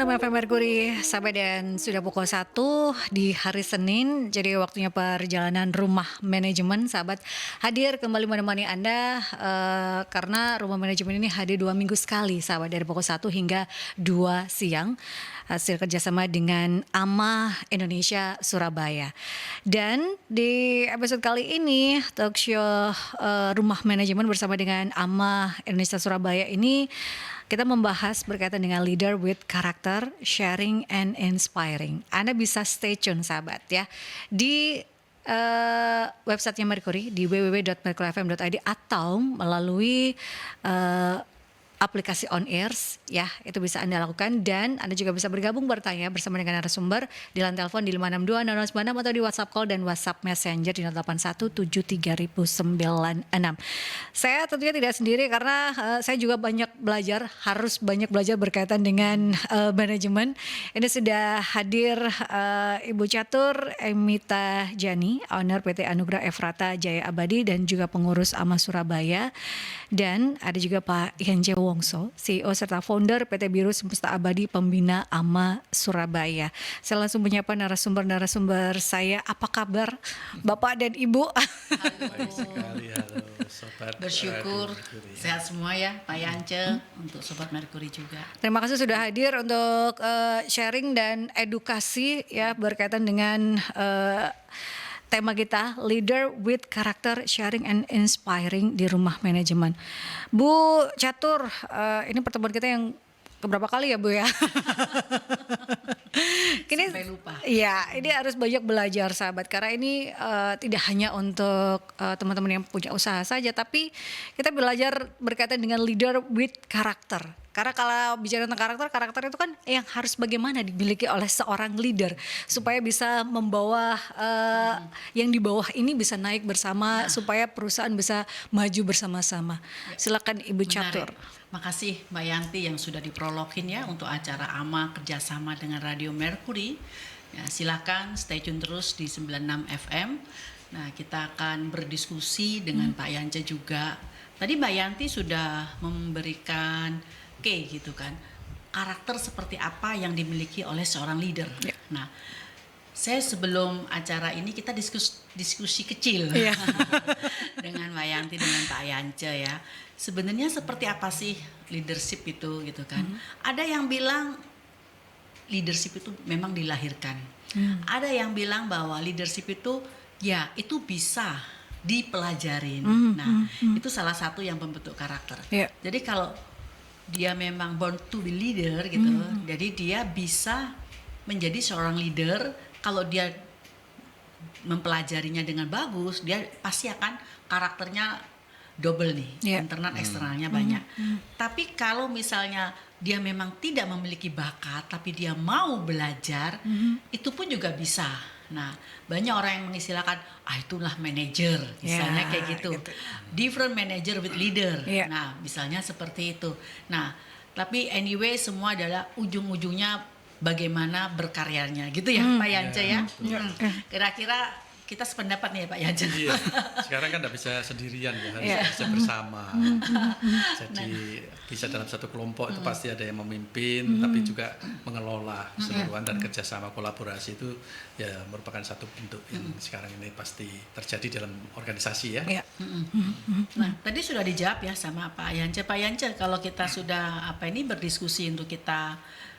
Malam FM Mercury, sahabat, dan sudah pukul 1 di hari Senin. Jadi waktunya perjalanan rumah manajemen, sahabat, hadir kembali menemani Anda karena rumah manajemen ini hadir 2 minggu sekali, sahabat, dari pukul 1 hingga 2 siang. Hasil kerjasama dengan AMA Indonesia Surabaya. Dan di episode kali ini talk show rumah manajemen bersama dengan AMA Indonesia Surabaya ini kita membahas berkaitan dengan leader with character, sharing and inspiring. Anda bisa stay tune, sahabat, ya, di websitenya Mercury di www.mercuryfm.id atau melalui aplikasi On Airs, ya, itu bisa Anda lakukan. Dan Anda juga bisa bergabung bertanya bersama dengan narasumber di line telepon di 562-0096 atau di WhatsApp call dan WhatsApp Messenger di 08173096. Saya tentunya tidak sendiri karena saya juga harus banyak belajar berkaitan dengan manajemen. Ini sudah hadir Ibu Catur Emita Jani, owner PT Anugrah Efrata Jaya Abadi dan juga pengurus AMA Surabaya. Dan ada juga Pak Yanje Wongso, CEO serta founder PT Biru Semesta Abadi Pembina AMA Surabaya. Saya langsung menyapa narasumber saya. Apa kabar Bapak dan Ibu? Halo. Baik sekali, halo Sobat. Bersyukur sehat semua ya Pak Yance, untuk Sobat Mercury juga. Terima kasih sudah hadir untuk sharing dan edukasi, ya, berkaitan dengan tema kita, leader with character, sharing and inspiring di rumah manajemen. Bu Catur, ini pertemuan kita yang keberapa kali ya, Bu, ya? Ini, sampai lupa. Iya, ini harus banyak belajar, sahabat, karena ini tidak hanya untuk teman-teman yang punya usaha saja, tapi kita belajar berkaitan dengan leader with character. Karena kalau bicara tentang karakter itu kan yang harus bagaimana dimiliki oleh seorang leader supaya bisa membawa yang di bawah ini bisa naik bersama, supaya perusahaan bisa maju bersama-sama. Silakan Ibu Catur. Makasih Mbak Yanti yang sudah diprologin ya untuk acara AMA kerjasama dengan Radio Mercury. Ya, silakan stay tune terus di 96 FM. Nah, kita akan berdiskusi dengan Pak Yance juga. Tadi Mbak Yanti sudah memberikan gitu kan, karakter seperti apa yang dimiliki oleh seorang leader. Yeah. Nah, saya sebelum acara ini kita diskusi kecil dengan Mbak Yanti dengan Pak Yance ya. Sebenarnya seperti apa sih leadership itu gitu kan? Ada yang bilang leadership itu memang dilahirkan. Ada yang bilang bahwa leadership itu ya itu bisa dipelajarin. Itu salah satu yang membentuk karakter. Yeah. Jadi kalau dia memang born to be leader gitu, jadi dia bisa menjadi seorang leader kalau dia mempelajarinya dengan bagus, dia pasti akan karakternya double nih, internal eksternalnya banyak. Tapi kalau misalnya dia memang tidak memiliki bakat, tapi dia mau belajar, itu pun juga bisa. Nah, banyak orang yang mengistilahkan, itulah manager, misalnya kayak gitu. Different manager with leader. Nah, misalnya seperti itu. Nah, tapi anyway semua adalah ujung-ujungnya bagaimana berkaryanya, gitu ya Pak Yance ya. Kira-kira kita sependapat nih ya Pak Yance. Iya. Sekarang kan tidak bisa sendirian ya, harus bisa bersama. Jadi bisa dalam satu kelompok itu pasti ada yang memimpin, tapi juga mengelola keseluruhan dan kerjasama kolaborasi itu ya merupakan satu bentuk yang sekarang ini pasti terjadi dalam organisasi ya. Nah, tadi sudah dijawab ya sama Pak Yance. Pak Yance, kalau kita sudah berdiskusi untuk kita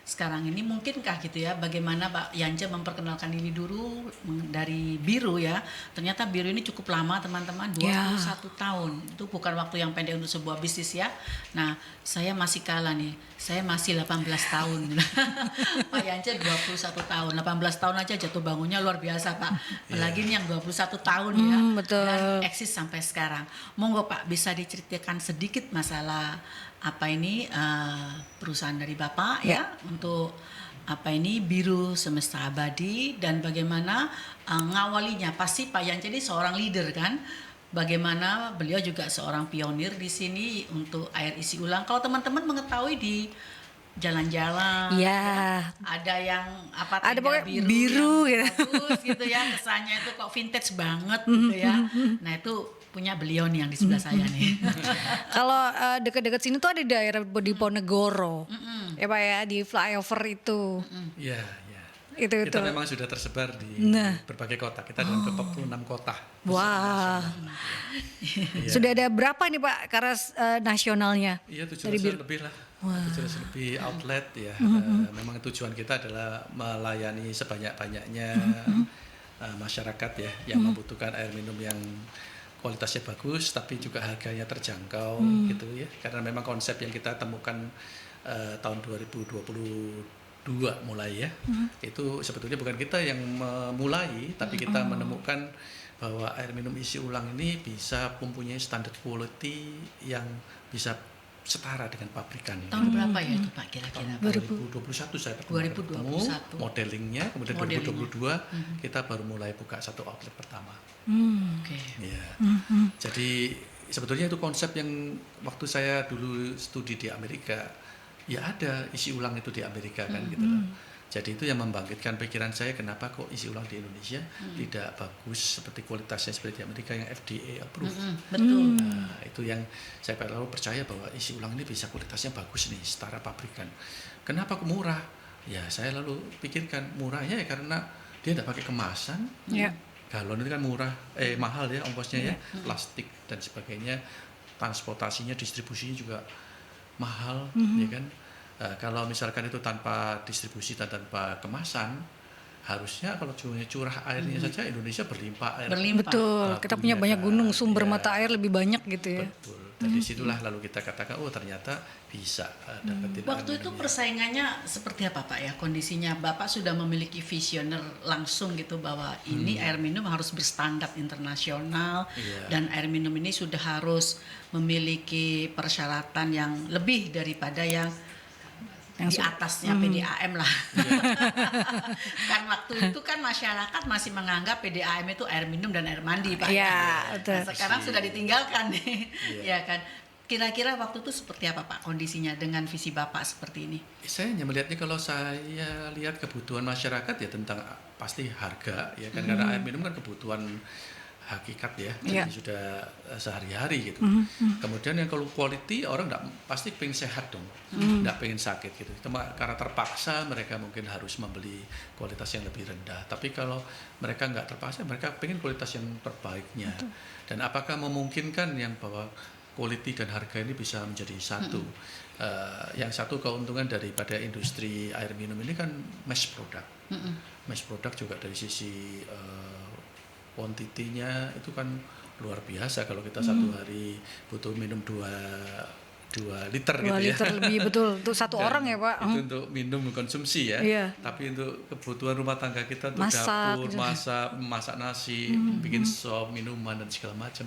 sekarang ini, mungkinkah gitu ya bagaimana Pak Yance memperkenalkan diri dulu dari Biru ya. Ternyata Biru ini cukup lama teman-teman, 21 tahun. Itu bukan waktu yang pendek untuk sebuah bisnis ya. Nah, saya masih kalah nih. Saya masih 18 tahun. Pak Yance 21 tahun. 18 tahun aja jatuh bangunnya luar biasa Pak. Apalagi ini yang 21 tahun ya. Betul. Dan eksis sampai sekarang. Monggo Pak, bisa diceritakan sedikit masalah perusahaan dari Bapak ya untuk Biru Semesta Abadi, dan bagaimana ngawalinya. Pasti Pak Yance ini seorang leader kan, bagaimana beliau juga seorang pionir di sini untuk air isi ulang. Kalau teman-teman mengetahui di jalan-jalan ada yang ada pokoknya biru gitu. Bagus gitu ya, kesannya itu kok vintage banget gitu ya. Nah, itu punya beliau nih yang di sebelah saya nih. Kalau dekat-dekat sini tuh ada daerah di Ponegoro, ya Pak ya, di flyover itu, Iya, iya. itu. Kita memang sudah tersebar di berbagai kota. Kita dalam 46 kota. Wah, Iya. sudah ada berapa nih Pak karas nasionalnya? Iya, 700 lebih lah. 700 lebih outlet ya. Memang tujuan kita adalah melayani sebanyak-banyaknya masyarakat ya yang membutuhkan air minum yang kualitasnya bagus tapi juga harganya terjangkau gitu ya. Karena memang konsep yang kita temukan tahun 2022 mulai ya. Itu sebetulnya bukan kita yang memulai tapi kita menemukan bahwa air minum isi ulang ini bisa mempunyai standar quality yang bisa setara dengan pabrikan. Tahun berapa ya itu Pak kira-kira? 2021 saya pertama kali ketemu 2021. modelingnya, kemudian Modelingnya. 2022 kita baru mulai buka satu outlet pertama. Oke. Ya. Jadi sebetulnya itu konsep yang waktu saya dulu studi di Amerika, ya ada isi ulang itu di Amerika kan gitu loh. Jadi itu yang membangkitkan pikiran saya kenapa kok isi ulang di Indonesia tidak bagus seperti kualitasnya seperti di Amerika yang FDA approved. Betul. Nah, itu yang saya lalu percaya bahwa isi ulang ini bisa kualitasnya bagus nih, setara pabrikan. Kenapa kok murah? Ya saya lalu pikirkan murahnya ya karena dia tidak pakai kemasan. Ya. Galon itu kan murah, mahal ya ongkosnya ya, plastik dan sebagainya, transportasinya, distribusinya juga mahal, ya kan. Kalau misalkan itu tanpa distribusi dan tanpa kemasan, harusnya kalau cuma curah airnya saja Indonesia berlimpah air. Betul, kita punya banyak gunung, sumber mata air lebih banyak gitu ya. Betul. Dan disitulah lalu kita katakan, oh ternyata bisa dapetin air Waktu itu minumnya. persaingannya seperti apa Pak ya kondisinya? Bapak sudah memiliki visioner langsung gitu bahwa ini air minum harus berstandar internasional dan air minum ini sudah harus memiliki persyaratan yang lebih daripada yang di atasnya PDAM lah. Kan waktu itu kan masyarakat masih menganggap PDAM itu air minum dan air mandi Pak. Iya, betul. Nah, sekarang sudah ditinggalkan nih. Ya kan. Kira-kira waktu itu seperti apa Pak kondisinya dengan visi Bapak seperti ini? Saya hanya melihatnya kalau saya lihat kebutuhan masyarakat ya tentang pasti harga ya kan karena air minum kan kebutuhan hakikat ya, jadi sudah sehari-hari gitu. Kemudian yang kalau quality orang pasti pengen sehat dong, nggak pengen sakit gitu. Karena terpaksa mereka mungkin harus membeli kualitas yang lebih rendah. Tapi kalau mereka nggak terpaksa, mereka pengen kualitas yang terbaiknya. Dan apakah memungkinkan yang bahwa quality dan harga ini bisa menjadi satu? Yang satu keuntungan daripada industri air minum ini kan mass product. Mass product juga dari sisi quantity-nya itu kan luar biasa kalau kita satu hari butuh minum 2 liter 2 gitu ya. liter lebih betul untuk satu Dan orang ya Pak. Itu untuk minum konsumsi ya. Iya. Tapi untuk kebutuhan rumah tangga kita untuk Masak, dapur, gitu. masak nasi, bikin sop, minuman dan segala macam.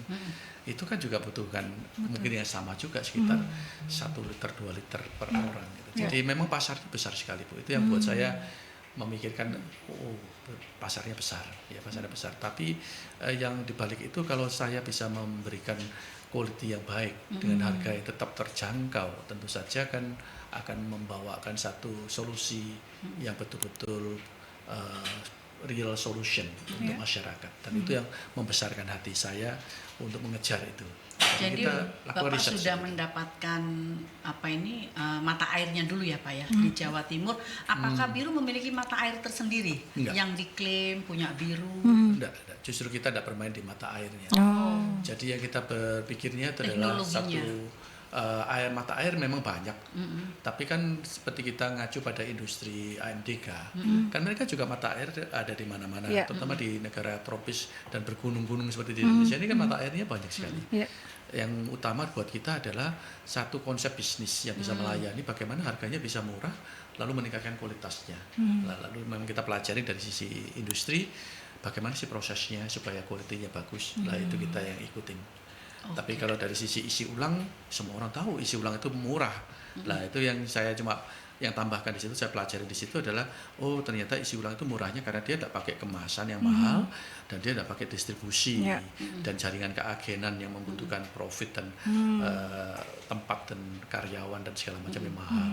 Itu kan juga butuhkan mungkin yang sama juga sekitar 1 liter 2 liter per orang gitu. Jadi memang pasarnya besar sekali Bu. Itu yang buat saya memikirkan pasarnya besar ya, pasarnya besar. Tapi yang dibalik itu kalau saya bisa memberikan quality yang baik dengan harga yang tetap terjangkau, tentu saja kan akan membawakan satu solusi yang betul-betul real solution untuk masyarakat. Dan itu yang membesarkan hati saya untuk mengejar itu. Jadi kita lakukan Bapak riset sudah seperti itu. mendapatkan mata airnya dulu ya Pak ya di Jawa Timur. Apakah Biru memiliki mata air tersendiri Enggak. yang diklaim punya Biru? Enggak. Justru kita tidak bermain di mata airnya. Oh. Jadi yang kita berpikirnya itu adalah Teknologinya. satu mata air memang banyak, tapi kan seperti kita ngacu pada industri AMDK, kan mereka juga mata air ada di mana-mana, Yeah. terutama di negara tropis dan bergunung-gunung seperti di Indonesia ini kan mata airnya banyak sekali. Iya. Yang utama buat kita adalah satu konsep bisnis yang bisa melayani bagaimana harganya bisa murah, lalu meningkatkan kualitasnya. Lalu memang kita pelajari dari sisi industri, bagaimana sih prosesnya supaya kualitinya bagus. Lah itu kita yang ikutin. Tapi kalau dari sisi isi ulang, semua orang tahu isi ulang itu murah. Lah itu yang saya cuma yang tambahkan di situ, saya pelajari di situ adalah oh ternyata isi ulang itu murahnya karena dia tidak pakai kemasan yang mahal dan dia tidak pakai distribusi dan jaringan keagenan yang membutuhkan profit dan tempat dan karya karyawan dan segala macam yang mahal.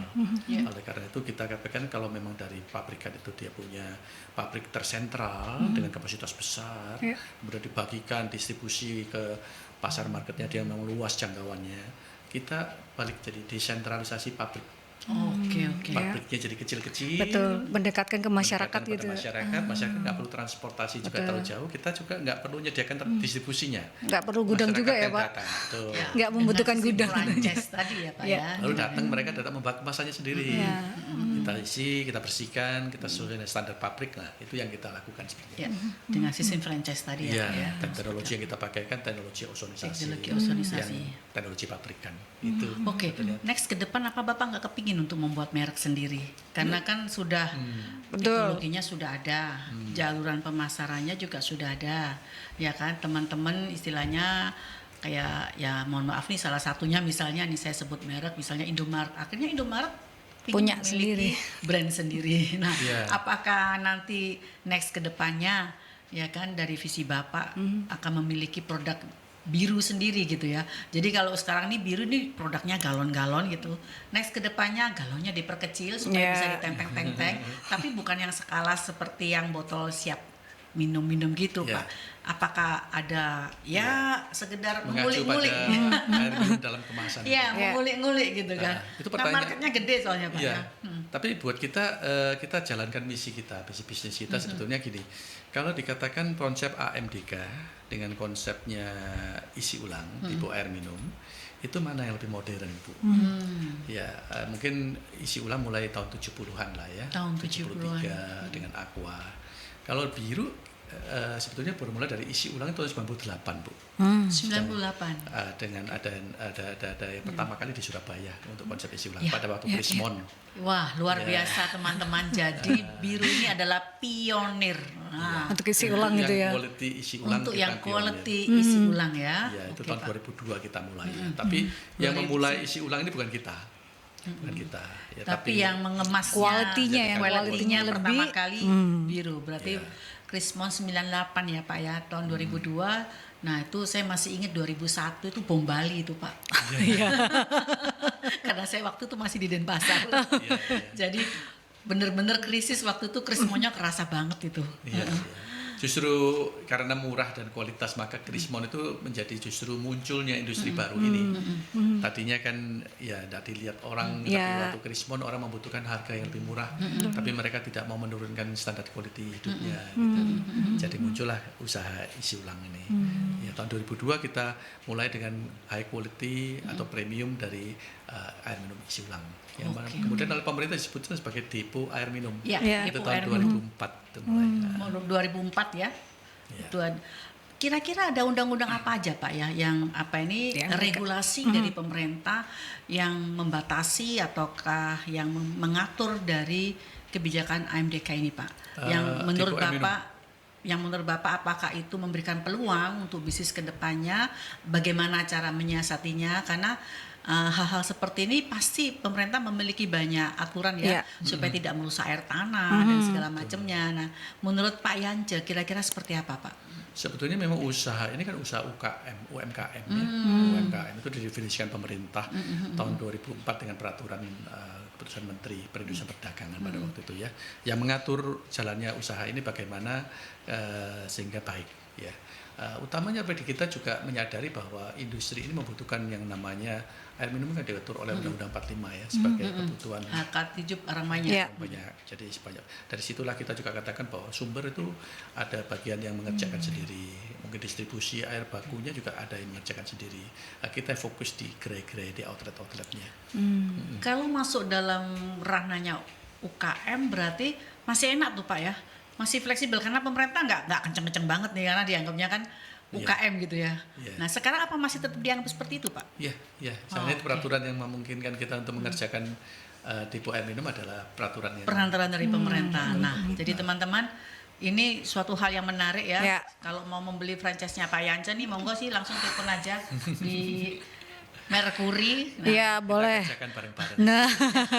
Oleh karena itu kita katakan kalau memang dari pabrikan itu dia punya pabrik tersentral dengan kapasitas besar, kemudian dibagikan distribusi ke pasar marketnya dia memang luas jangkauannya, kita balik jadi desentralisasi pabrik. Oke. Pabriknya jadi kecil-kecil. Betul, mendekatkan ke masyarakat mendekatkan gitu. kepada masyarakat nggak perlu transportasi juga terlalu jauh, kita juga nggak perlu menyediakan distribusinya. Nggak perlu gudang juga Masyarakat ya yang Pak. datang, betul. Nggak membutuhkan Dengan gudang. sistem franchise tadi ya Pak ya. Lalu datang mereka datang membawa kemasannya sendiri. Kita isi, kita bersihkan, kita sesuai dengan standar pabrik lah. Itu yang kita lakukan sebenarnya. Ya, dengan sistem franchise tadi Iya, ya Pak ya. dan teknologi yang kita pakai kan teknologi ozonisasi. Teknologi ozonisasi. Yang teknologi pabrikan. Itu. Oke, next ke depan apa Bapak nggak kepingin untuk membuat merek sendiri? Karena kan sudah teknologinya sudah ada, jaluran pemasarannya juga sudah ada, ya kan? Teman-teman istilahnya kayak ya mohon maaf nih salah satunya misalnya nih saya sebut merek misalnya Indomaret. Akhirnya Indomaret Punya memiliki sendiri. brand sendiri. Nah, Iya. apakah nanti next ke depannya ya kan dari visi Bapak akan memiliki produk biru sendiri gitu ya. Jadi kalau sekarang nih biru nih produknya galon-galon gitu. Next ke depannya galonnya diperkecil supaya bisa ditenteng-tenteng, tapi bukan yang skala seperti yang botol siap minum-minum gitu, Ya. Pak. Apakah ada ya sekedar Mengacu ngulik-ngulik? pada air minum dalam kemasan. Iya, mengulik-ngulik gitu kan. Nah, itu Nah, pertanyaan- marketnya gede soalnya, Pak Iya. ya. Tapi buat kita kita jalankan misi kita, visi bisnis kita sebetulnya gini. Kalau dikatakan konsep AMDK dengan konsepnya isi ulang tipe air minum, itu mana yang lebih modern, Bu? Ya, mungkin isi ulang mulai tahun 70-an lah ya. Tahun 70-an. 73 dengan Aqua. Kalau biru sebetulnya baru mulai dari isi ulang tahun 98, Bu. 98. Dengan ada yang pertama kali di Surabaya untuk konsep isi ulang pada waktu Krismon. Wah, luar biasa teman-teman. Jadi biru ini adalah pionir. Nah, Untuk isi ulang gitu ya. Yang quality isi ulang untuk kita yang pionir. quality isi ulang ya. Ya, itu Oke, tahun Pak. 2002 kita mulai. Tapi yang memulai isi ulang ini bukan kita. Bukan kita. Ya, Tapi yang mengemasnya, Quality-nya ya, quality-nya quality-nya pertama lebih, kali biru. Berarti Krismon 98 ya Pak ya, tahun 2002. Nah itu saya masih ingat 2001 itu bom Bali itu Pak. Karena saya waktu itu masih di Denpasar. Jadi bener-bener krisis waktu itu Krismonnya kerasa banget itu. Iya, iya. Justru karena murah dan kualitas maka Krismon itu menjadi justru munculnya industri baru ini. Tadinya kan ya tidak dilihat orang, tapi waktu Krismon orang membutuhkan harga yang lebih murah, tapi mereka tidak mau menurunkan standar quality hidupnya. Gitu. Jadi muncullah usaha isi ulang ini. Ya, tahun 2002 kita mulai dengan high quality atau premium dari air minum isi ulang. Yang mana kemudian oleh pemerintah disebutkan sebagai depo air minum. Ya, Itu depo tahun air minum. 2004 itu mulai. 2004 ya. Kira-kira ada undang-undang apa aja Pak ya yang apa ini regulasi dari pemerintah yang membatasi ataukah yang mengatur dari kebijakan AMDK ini Pak? Yang menurut Bapak apakah itu memberikan peluang untuk bisnis kedepannya? Bagaimana cara menyiasatinya? Karena hal-hal seperti ini pasti pemerintah memiliki banyak aturan ya supaya tidak merusak air tanah dan segala macamnya. Nah, menurut Pak Yance kira-kira seperti apa Pak? Sebetulnya memang usaha ini kan usaha UMKM ya. UMKM itu didefinisikan pemerintah tahun 2004 dengan peraturan keputusan Menteri Perindustrian Perdagangan pada waktu itu ya, yang mengatur jalannya usaha ini bagaimana sehingga baik ya. Utamanya bagi kita juga menyadari bahwa industri ini membutuhkan yang namanya air minum kan diatur oleh Undang-Undang 45 ya sebagai kebutuhan Hak hidup orang banyak. banyak. Jadi sebanyak dari situlah kita juga katakan bahwa sumber itu ada bagian yang mengerjakan sendiri, mungkin distribusi air bakunya juga ada yang mengerjakan sendiri. Kita fokus di gerai-gerai, di outlet-outletnya. Kalau masuk dalam ranahnya UKM berarti masih enak tuh Pak ya, masih fleksibel karena pemerintah nggak kenceng-kenceng banget nih karena dianggapnya kan UKM gitu ya. Nah sekarang apa masih tetap dianggap seperti itu Pak? Iya. Soalnya itu peraturan yang memungkinkan kita untuk mengerjakan depo air minum adalah peraturan yang Perantaran dari pemerintah. Nah jadi teman-teman ini suatu hal yang menarik ya. Kalau mau membeli franchise-nya Pak Yance nih monggo sih langsung telepon aja di Mercury. Iya, boleh. kita kerjakan bareng-bareng. Nah,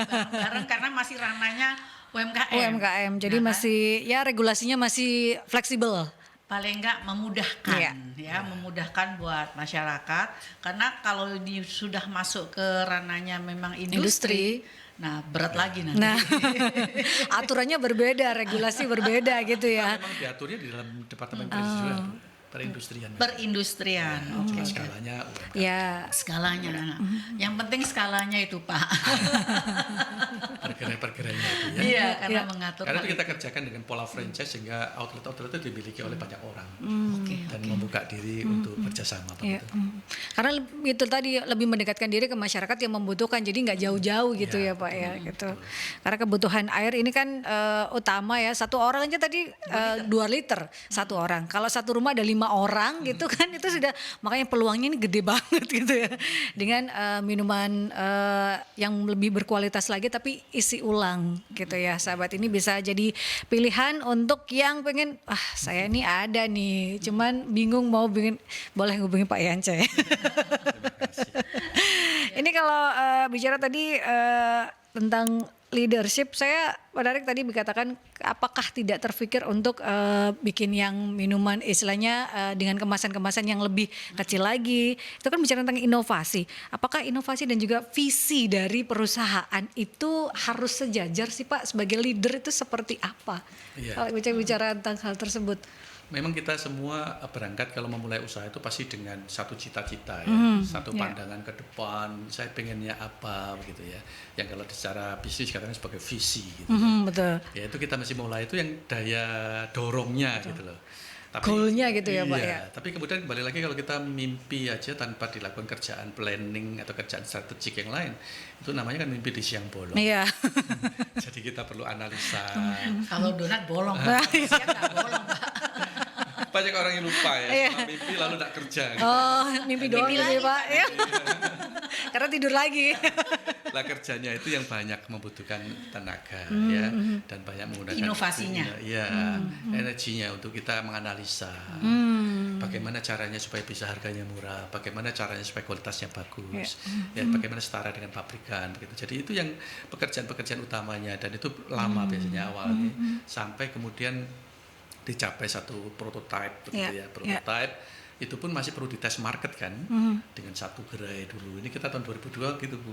Bareng-bareng karena masih ranahnya UMKM. UMKM. Jadi masih ya regulasinya masih fleksibel. paling enggak memudahkan Iya. memudahkan buat masyarakat, karena kalau sudah masuk ke ranahnya memang Industri. industri, nah berat lagi nanti. Nah, aturannya berbeda, regulasi berbeda gitu ya. Memang diaturnya di dalam departemen perindustrian. Perindustrian, oke. Skalanya UMKM. Ya, Skalanya, yang penting skalanya itu Pak. Pergerai-pergerainya itu ya. Iya, karena Iya. mengatur Karena hal itu kita kerjakan dengan pola franchise sehingga outlet-outlet itu dimiliki oleh banyak orang Oke, dan membuka diri untuk kerjasama iya. begitu. Karena itu tadi lebih mendekatkan diri ke masyarakat yang membutuhkan, jadi nggak jauh-jauh gitu ya, Pak ya gitu. Karena kebutuhan air ini kan utama ya, satu orang aja tadi 2 liter satu orang. Kalau satu rumah ada 5 orang gitu kan, itu sudah, makanya peluangnya ini gede banget gitu ya. Dengan minuman yang lebih berkualitas lagi tapi isi ulang gitu ya, sahabat. Ini bisa jadi pilihan untuk yang pengen, saya ini ada nih, cuman bingung mau bikin, boleh hubungi Pak Yance. Terima kasih. Ini kalau bicara tadi tentang leadership, saya menarik tadi dikatakan apakah tidak terpikir untuk bikin yang minuman istilahnya dengan kemasan-kemasan yang lebih kecil lagi. Itu kan bicara tentang inovasi. Apakah inovasi dan juga visi dari perusahaan itu harus sejajar sih Pak, sebagai leader itu seperti apa? Iya. Kalau bicara tentang hal tersebut. Memang kita semua berangkat kalau memulai usaha itu pasti dengan satu cita-cita ya, satu pandangan ke depan, saya pengennya apa begitu ya. Yang kalau secara bisnis katanya sebagai visi gitu. Betul. Ya itu kita mesti mulai itu yang daya dorongnya gitu loh. Tapi Goalnya gitu ya, Pak, iya, ya. tapi kemudian kembali lagi kalau kita mimpi aja tanpa dilakukan kerjaan planning atau kerjaan strategik yang lain, itu namanya kan mimpi di siang bolong. Iya. Jadi kita perlu analisa. Kalau donat bolong, Pak. Siang nggak bolong, Pak. Banyak orang yang lupa ya, Iya. setelah mimpi lalu tak kerja. Gitu. Oh, mimpi doang gitu ya, Pak. Ya. Karena tidur lagi. Lah kerjanya itu yang banyak membutuhkan tenaga ya dan banyak menggunakan Inovasinya. energinya untuk kita menganalisa bagaimana caranya supaya bisa harganya murah, bagaimana caranya supaya kualitasnya bagus, ya bagaimana setara dengan pabrikan begitu. Jadi itu yang pekerjaan-pekerjaan utamanya dan itu lama biasanya awalnya sampai kemudian dicapai satu prototype begitu ya, prototype. Itu pun masih perlu dites market kan dengan satu gerai dulu. Ini kita tahun 2002 gitu Bu,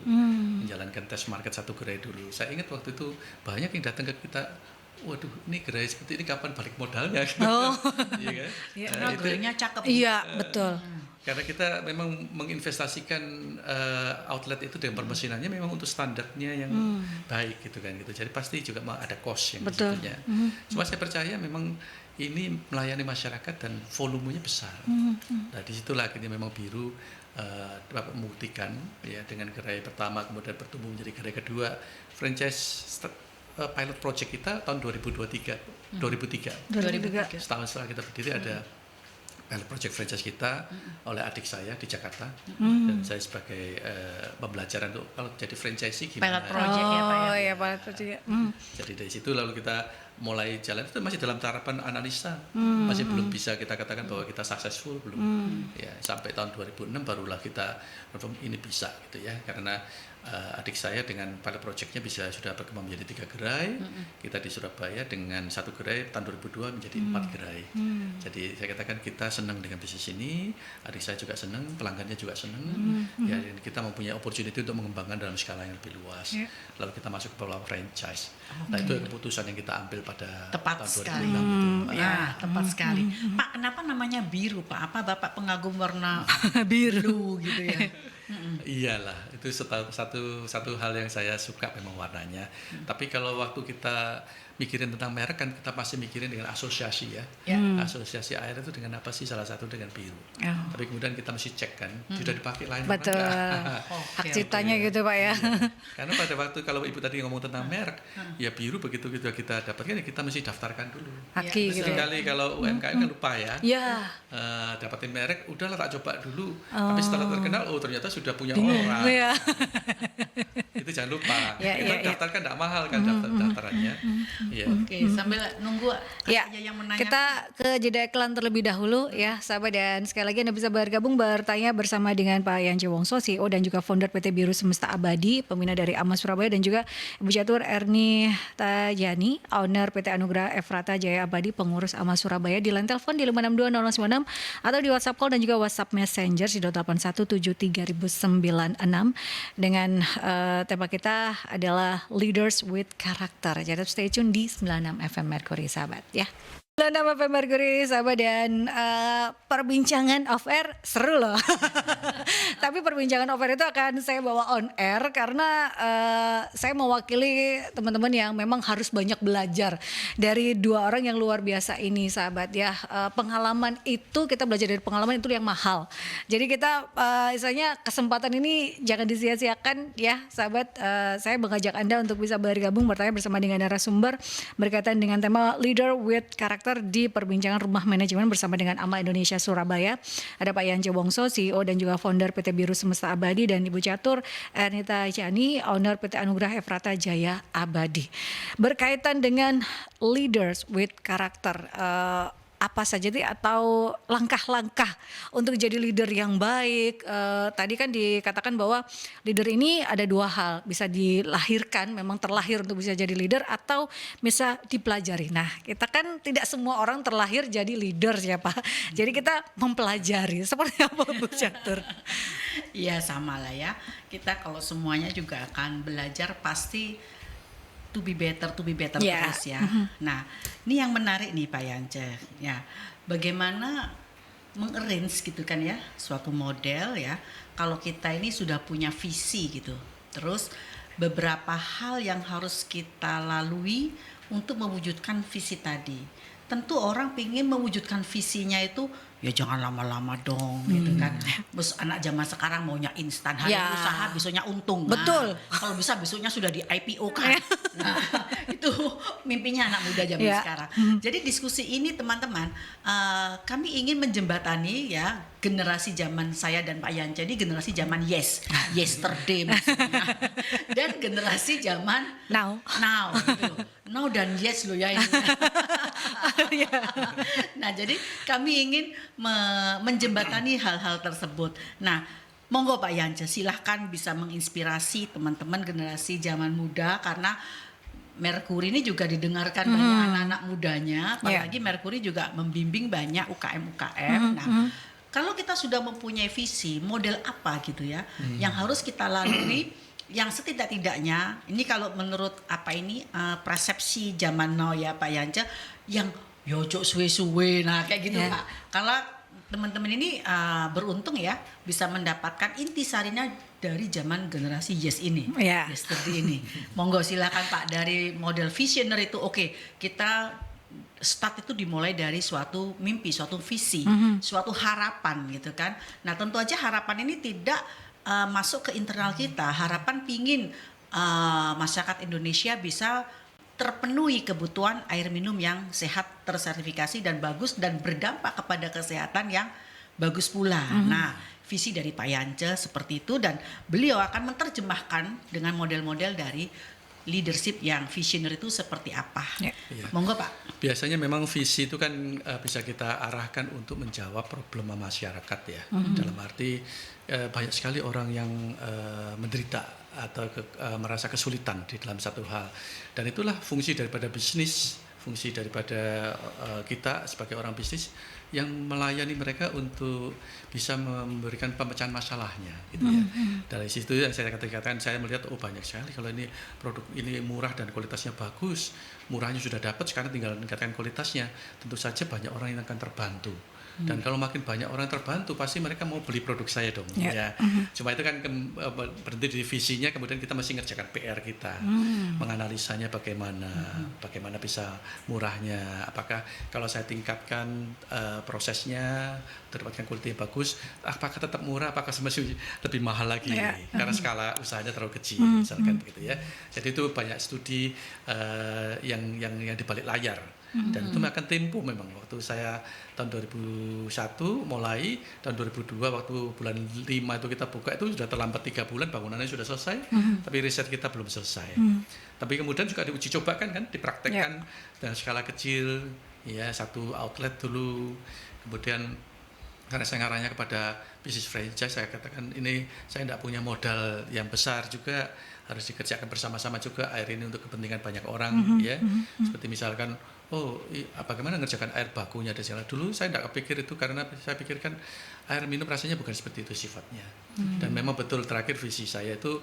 menjalankan tes market satu gerai dulu. Saya ingat waktu itu banyak yang datang ke kita, waduh ini gerai seperti ini kapan balik modalnya? Oh. Iya kan? Iya. Karena gerainya cakep. Iya, betul. Karena kita memang menginvestasikan outlet itu dengan permesinannya memang untuk standarnya yang baik gitu kan gitu. Jadi pasti juga ada cost yang Betul. disitunya. Cuma saya percaya memang ini melayani masyarakat dan volumenya besar. Nah disitulah akhirnya memang Biru dapat membuktikan ya dengan gerai pertama kemudian bertumbuh menjadi gerai kedua. Franchise pilot project kita tahun 2003. 2003. Setahun setelah kita berdiri ada pilot project franchise kita oleh adik saya di Jakarta dan saya sebagai pembelajaran untuk kalau jadi franchisee gimana. Pilot project ya Pak ya. Oh iya, Pak Project. Jadi dari situ lalu kita mulai jalan itu masih dalam tahapan analisa, masih belum bisa kita katakan bahwa kita successful belum. Ya sampai tahun 2006 barulah kita ini bisa gitu ya karena adik saya dengan pilot projectnya bisa sudah berkembang menjadi 3 gerai, kita di Surabaya dengan 1 gerai tahun 2002 menjadi 4 gerai. Jadi saya katakan kita senang dengan bisnis ini, adik saya juga senang, pelanggannya juga senang. Ya dan kita mempunyai opportunity untuk mengembangkan dalam skala yang lebih luas. Lalu kita masuk ke pola franchise. Nah itu keputusan yang kita ambil pada Tepat tahun sekali. 2006 itu. Ya, tepat sekali. Pak, kenapa namanya biru, Pak? Apa Bapak pengagum warna Biru. gitu ya? Iyalah, itu satu hal yang saya suka memang warnanya. Tapi kalau waktu kita mikirin tentang merek kan kita pasti mikirin dengan asosiasi ya. Asosiasi air itu dengan apa sih? Salah satu dengan biru. Oh. Tapi kemudian kita mesti cek kan, sudah dipakai lain Betul. mana? Hak ciptanya gitu Pak ya. Karena pada waktu kalau Ibu tadi ngomong tentang merek, ya biru begitu kita dapatkan ya kita mesti daftarkan dulu. Haki gitu. Ya. Sekali kalau UMKM kan lupa ya. Ya. Dapatin merek, udahlah tak coba dulu. Tapi setelah terkenal, oh ternyata sudah punya Bingung. orang. Iya. Itu jangan lupa. Ya, Itu daftar kan tidak mahal kan daftarannya. Ya. Oke, sambil nunggu Ya, aja yang menanya. kita ke jeda iklan terlebih dahulu ya sahabat, dan sekali lagi Anda bisa bergabung bertanya bersama dengan Pak Yance Wongso, CEO dan juga founder PT Biru Semesta Abadi, pembina dari AMA Surabaya, dan juga Ibu Catur Erni Tajani, owner PT Anugerah Efrata Jaya Abadi, pengurus AMA Surabaya, di line telepon di 5620096 atau di WhatsApp call dan juga WhatsApp Messenger di 08173096 dengan tema kita adalah Leaders with Character. Jadi stay tune di 96 FM Mercury sahabat ya. 96 FM Mercury sahabat, dan perbincangan off air seru loh. Tapi perbincangan off air itu akan saya bawa on air karena saya mewakili teman-teman yang memang harus banyak belajar dari dua orang yang luar biasa ini sahabat ya. Pengalaman itu, kita belajar dari pengalaman itu yang mahal. Jadi kita misalnya kesempatan ini jangan disia-siakan ya sahabat. Saya mengajak Anda untuk bisa bergabung bertanya bersama dengan narasumber berkaitan dengan tema Leader with Character di perbincangan Rumah Manajemen bersama dengan AMA Indonesia Surabaya. Ada Pak Yance Wongso, CEO dan juga founder PT Biru Semesta Abadi, dan Ibu Catur Erni Tajani, owner PT Anugerah Efrata Jaya Abadi. Berkaitan dengan Leaders with Character, apa saja sih atau langkah-langkah untuk jadi leader yang baik? Tadi kan dikatakan bahwa leader ini ada dua hal, bisa dilahirkan, memang terlahir untuk bisa jadi leader, atau bisa dipelajari. Nah, kita kan tidak semua orang terlahir jadi leader ya Pak. Jadi kita mempelajari. Seperti apa Bu Catur? Iya, sama lah ya. Kita kalau semuanya juga akan belajar pasti to be better Yeah. terus ya. Nah, ini yang menarik nih Pak Yance. Ya, bagaimana mengarrange gitu kan ya suatu model ya. Kalau kita ini sudah punya visi gitu. Terus beberapa hal yang harus kita lalui untuk mewujudkan visi tadi. Tentu orang ingin mewujudkan visinya itu ya jangan lama-lama dong gitu kan. Terus anak zaman sekarang maunya instan, hari Ya. usaha besoknya untung. Betul. Kalau bisa besoknya sudah di IPO kan. Nah, itu mimpinya anak muda zaman Ya. sekarang. Jadi diskusi ini teman-teman, kami ingin menjembatani ya generasi zaman saya dan Pak Yance, jadi generasi zaman yesterday maksudnya. Dan generasi zaman Now. gitu. Now dan yes loh ya ini. Nah, jadi kami ingin menjembatani hal-hal tersebut. Nah, monggo Pak Yance, silahkan bisa menginspirasi teman-teman generasi zaman muda, karena Mercury ini juga didengarkan banyak anak-anak mudanya, apalagi Mercury juga membimbing banyak UKM-UKM. Nah, kalau kita sudah mempunyai visi, model apa gitu ya, yang harus kita lalui, yang setidak-tidaknya, ini kalau menurut persepsi zaman now ya Pak Yance, yang yojok suwe-suwe, nah kayak gitu Pak. Kalau teman-teman ini beruntung ya bisa mendapatkan intisarinya dari zaman generasi yes ini, yesterday ini. Monggo silakan Pak, dari model visionary itu kita start itu dimulai dari suatu mimpi, suatu visi, suatu harapan gitu kan. Nah, tentu aja harapan ini tidak masuk ke internal kita. Harapan pingin masyarakat Indonesia bisa terpenuhi kebutuhan air minum yang sehat, tersertifikasi dan bagus, dan berdampak kepada kesehatan yang bagus pula. Nah, visi dari Pak Yance seperti itu, dan beliau akan menerjemahkan dengan model-model dari leadership yang visionary itu seperti apa. Monggo Pak. Biasanya memang visi itu kan bisa kita arahkan untuk menjawab problema masyarakat ya. Dalam arti banyak sekali orang yang menderita atau merasa kesulitan di dalam satu hal, dan itulah fungsi daripada bisnis, fungsi daripada kita sebagai orang bisnis yang melayani mereka untuk bisa memberikan pemecahan masalahnya gitu ya. Dari situ yang saya katakan, saya melihat banyak sekali kalau ini produk ini murah dan kualitasnya bagus, murahnya sudah dapat, sekarang tinggal meningkatkan kualitasnya, tentu saja banyak orang yang akan terbantu. Dan kalau makin banyak orang terbantu, pasti mereka mau beli produk saya dong. Ya. Cuma itu kan berhenti di visinya, kemudian kita masih ngerjakan PR kita, menganalisanya bagaimana bisa murahnya. Apakah kalau saya tingkatkan prosesnya, mendapatkan kualitas yang bagus, apakah tetap murah? Apakah masih lebih mahal lagi? Karena skala usahanya terlalu kecil, misalkan begitu ya. Jadi itu banyak studi yang di balik layar. Dan itu makan tempo memang. Waktu saya tahun 2001 mulai, tahun 2002 waktu bulan 5 itu kita buka itu sudah terlambat 3 bulan, bangunannya sudah selesai, tapi riset kita belum selesai. Tapi kemudian juga diuji cobakan kan, dipraktekkan dengan skala kecil, ya satu outlet dulu, kemudian karena saya ngarahnya kepada bisnis franchise, saya katakan ini saya tidak punya modal yang besar juga, harus dikerjakan bersama-sama juga air ini untuk kepentingan banyak orang, ya. Seperti misalkan, bagaimana ngerjakan air bakunya dan segala. Dulu saya tidak kepikir itu karena saya pikirkan air minum rasanya bukan seperti itu sifatnya. Dan memang betul terakhir visi saya itu,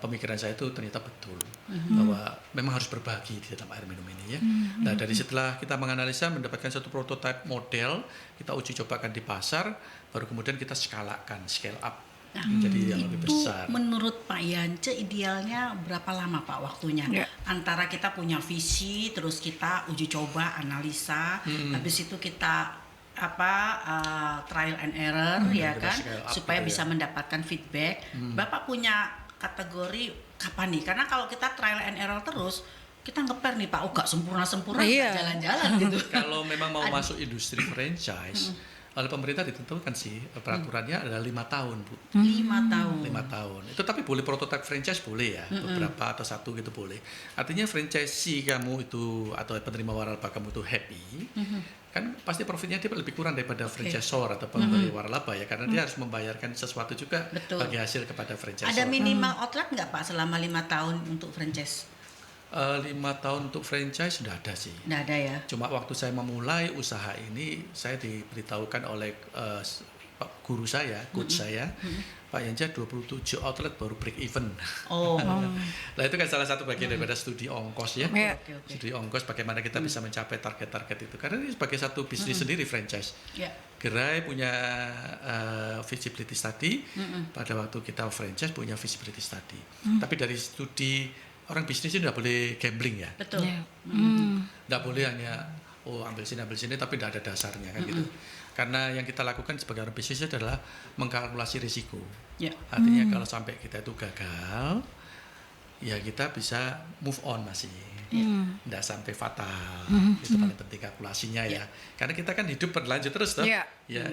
pemikiran saya itu ternyata betul bahwa memang harus berbagi di dalam air minum ini, ya. Nah, dari setelah kita menganalisa mendapatkan satu prototipe model, kita uji cobakan di pasar, baru kemudian kita skalakan, scale up menjadi yang lebih besar. Menurut Pak Yance idealnya berapa lama Pak waktunya? Antara kita punya visi, terus kita uji coba, analisa, habis itu kita trial and error, ya kan, supaya bisa mendapatkan feedback. Bapak punya kategori kapan nih? Karena kalau kita trial and error terus, kita ngeper nih Pak, gak sempurna-sempurna, gak jalan-jalan gitu. Kalau memang mau masuk industri franchise, oleh pemerintah ditentukan sih peraturannya adalah 5 tahun, Bu. 5 tahun. 5 tahun. Itu tapi boleh prototipe franchise boleh ya, beberapa atau satu gitu boleh. Artinya franchisee kamu itu atau penerima waralaba kamu itu happy, kan pasti profitnya dia lebih kurang daripada franchisor atau pemberi waralaba ya, karena dia harus membayarkan sesuatu juga bagi hasil kepada franchisor. Ada minimal outlet nggak Pak selama 5 tahun untuk franchise? 5 tahun untuk franchise sudah ada sih. Nggak ada ya. Cuma waktu saya memulai usaha ini, saya diberitahukan oleh guru saya, coach saya, Pak Yanja 27 outlet baru break even. Nah itu kan salah satu bagian daripada studi ongkos ya. Studi ongkos bagaimana kita bisa mencapai target-target itu. Karena ini sebagai satu bisnis sendiri franchise. Gerai punya feasibility study, pada waktu kita franchise punya feasibility study. Tapi dari studi orang bisnis itu tidak boleh gambling ya. Betul. Tidak boleh hanya ambil sini tapi tidak ada dasarnya kan gitu. Karena yang kita lakukan sebagai orang bisnis adalah mengkalkulasi risiko. Artinya kalau sampai kita itu gagal, ya kita bisa move on masih. Tidak sampai fatal. Itu paling penting kalkulasinya ya. Karena kita kan hidup berlanjut terus toh. Ya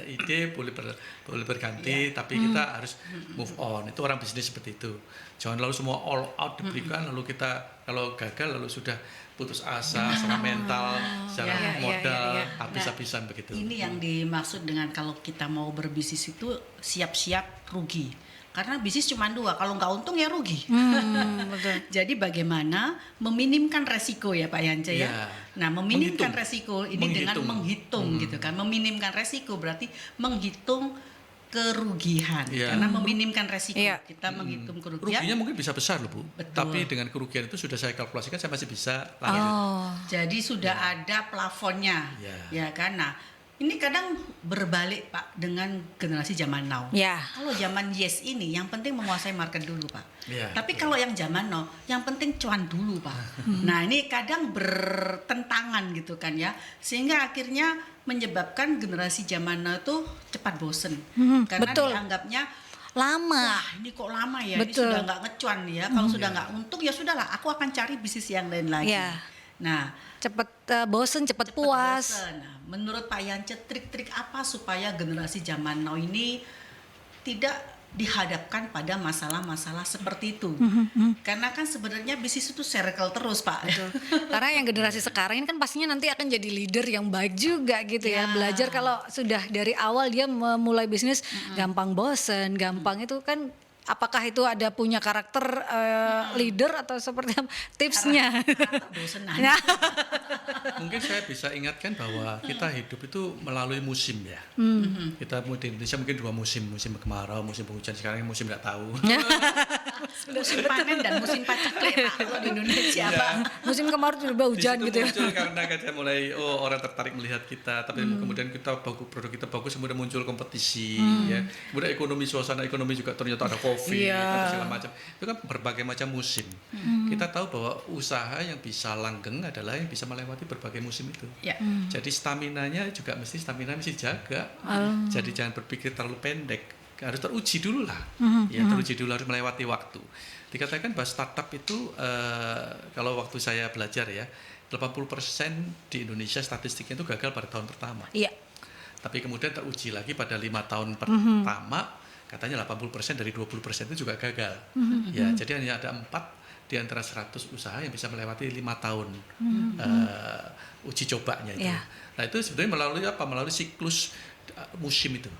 ide boleh berganti, tapi kita harus move on. Itu orang bisnis seperti itu. Jangan lalu semua all out diberikan, lalu kita kalau gagal lalu sudah putus asa, secara mental, secara modal, habis-habisan begitu. Ini yang dimaksud dengan kalau kita mau berbisnis itu siap-siap rugi. Karena bisnis cuma 2, kalau nggak untung ya rugi. Betul. Jadi bagaimana meminimkan resiko ya Pak Yance ya. Nah meminimkan resiko ini dengan menghitung gitu kan. Meminimkan resiko berarti menghitung kerugian. Karena meminimkan resiko kita menghitung kerugian. Ruginya mungkin bisa besar loh Bu. Betul. Tapi dengan kerugian itu sudah saya kalkulasikan saya masih bisa lanjut. Jadi sudah ada plafonnya, ya kan. Nah ini kadang berbalik Pak dengan generasi zaman now. Kalau zaman yes ini yang penting menguasai market dulu Pak. Tapi kalau yang zaman now yang penting cuan dulu Pak. Nah ini kadang bertentangan gitu kan ya. Sehingga akhirnya menyebabkan generasi zaman now itu cepat bosen. Karena dianggapnya lama. Wah ini kok lama ya, ini sudah nggak ngecuan ya. Kalau sudah nggak untung ya sudahlah, aku akan cari bisnis yang lain lagi. Nah, cepat bosen, cepat puas. Nah, menurut Pak Yance trik-trik apa supaya generasi zaman now ini tidak dihadapkan pada masalah-masalah seperti itu? Karena kan sebenarnya bisnis itu circle terus Pak. Karena yang generasi sekarang ini kan pastinya nanti akan jadi leader yang baik juga gitu ya. Belajar kalau sudah dari awal dia memulai bisnis gampang bosen, gampang itu kan. Apakah itu ada punya karakter leader atau seperti apa? Tipsnya? Mungkin saya bisa ingatkan bahwa kita hidup itu melalui musim ya. Kita di Indonesia mungkin 2 musim, musim kemarau, musim penghujan. Sekarang musim nggak tahu. Musim panen dan musim paceklik Pak kalau di Indonesia Pak. Musim kemarau tiba hujan gitu ya. Muncul karena kita mulai orang tertarik melihat kita, tapi kemudian kita produk kita bagus, kemudian muncul kompetisi ya. Kemudian suasana ekonomi juga ternyata ada COVID atau segala macam. Itu kan berbagai macam musim. Kita tahu bahwa usaha yang bisa langgeng adalah yang bisa melewati berbagai musim itu. Jadi stamina-nya mesti jaga. Jadi jangan berpikir terlalu pendek. Harus teruji dulu lah. Teruji dulu, harus melewati waktu. Dikatakan bahwa startup itu kalau waktu saya belajar ya, 80% di Indonesia statistiknya itu gagal pada tahun pertama. Iya. Tapi kemudian teruji lagi pada 5 tahun pertama, katanya 80% dari 20% itu juga gagal. Ya, jadi hanya ada 4 di antara 100 usaha yang bisa melewati 5 tahun uji cobanya itu. Yeah. Nah, itu sebenarnya melalui apa? Melalui siklus musim itu.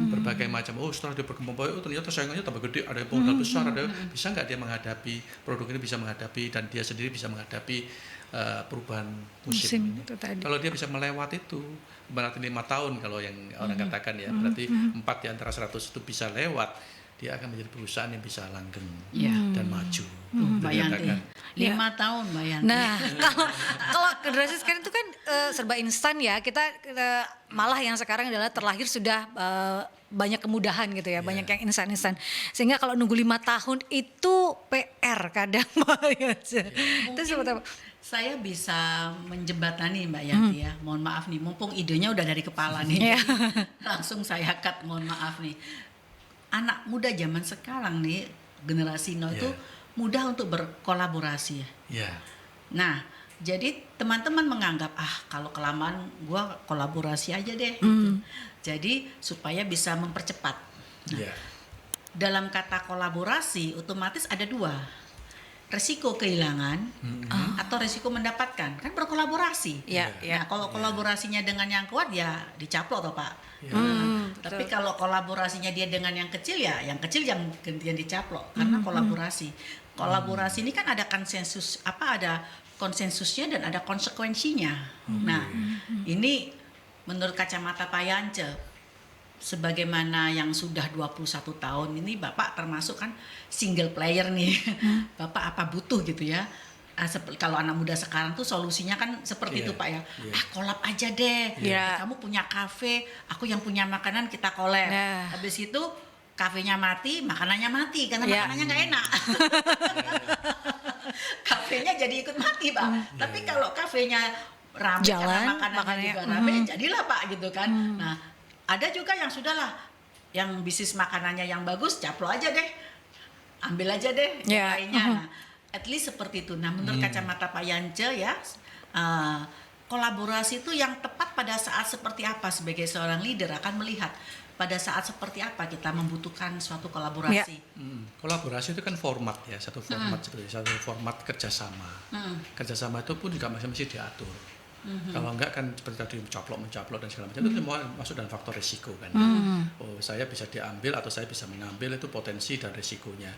Berbagai macam, setelah dia berkembang baik, ternyata saingannya tambah gede, ada yang modal besar, ada bisa nggak dia menghadapi produk ini, bisa menghadapi, dan dia sendiri bisa menghadapi perubahan musim ini. Itu tadi. Kalau dia bisa melewati itu, berarti 5 tahun kalau yang orang katakan ya, berarti 4 di antara 100 itu bisa lewat, dia akan menjadi perusahaan yang bisa langgeng dan maju. Mbak Yanti, 5 tahun Mbak Yanti. Nah, kalau generasi sekarang itu kan serba instan ya. Kita malah yang sekarang adalah terlahir sudah banyak kemudahan gitu ya, banyak yang instan-instan. Sehingga kalau nunggu 5 tahun itu PR kadang Mbak Yanti. Itu seperti apa? Saya bisa menjembatani Mbak Yanti ya. Mohon maaf nih, mumpung idenya udah dari kepala nih. Langsung saya cut, mohon maaf nih. Anak muda zaman sekarang nih, generasi nol itu mudah untuk berkolaborasi ya. Yeah. Nah, jadi teman-teman menganggap kalau kelamaan gua kolaborasi aja deh gitu. Jadi supaya bisa mempercepat. Nah, dalam kata kolaborasi otomatis ada 2. Resiko kehilangan atau resiko mendapatkan, kan berkolaborasi. Nah, kalau kolaborasinya dengan yang kuat ya dicaplok toh Pak. Tapi kalau kolaborasinya dia dengan yang kecil ya, yang kecil yang gantian dicaplok karena kolaborasi. Kolaborasi ini kan ada konsensus, ada konsensusnya dan ada konsekuensinya. Nah, ini menurut kacamata Pak Yance, sebagaimana yang sudah 21 tahun ini Bapak termasuk kan single player nih. Bapak apa butuh gitu ya. Kalau anak muda sekarang tuh solusinya kan seperti itu Pak ya. Collab aja deh. Kamu punya kafe, aku yang punya makanan, kita collab. Habis itu kafenya mati, makanannya mati karena makanannya nggak enak. Kafenya jadi ikut mati Pak. Tapi kalau kafenya ramai karena makanannya juga ramai, jadilah Pak gitu kan. Nah, ada juga yang sudahlah, yang bisnis makanannya yang bagus, caplok aja deh, ambil aja deh yang lainnya. Nah, at least seperti itu. Nah, menurut kacamata Pak Yance ya, kolaborasi itu yang tepat pada saat seperti apa sebagai seorang leader akan melihat pada saat seperti apa kita membutuhkan suatu kolaborasi. Kolaborasi itu kan format ya, satu format seperti satu format kerjasama. Kerjasama itu pun juga masih diatur. Kalau enggak kan seperti tadi mencaplok dan segala macam itu semua masuk dalam faktor risiko kan. Saya bisa diambil atau saya bisa mengambil, itu potensi dan risikonya.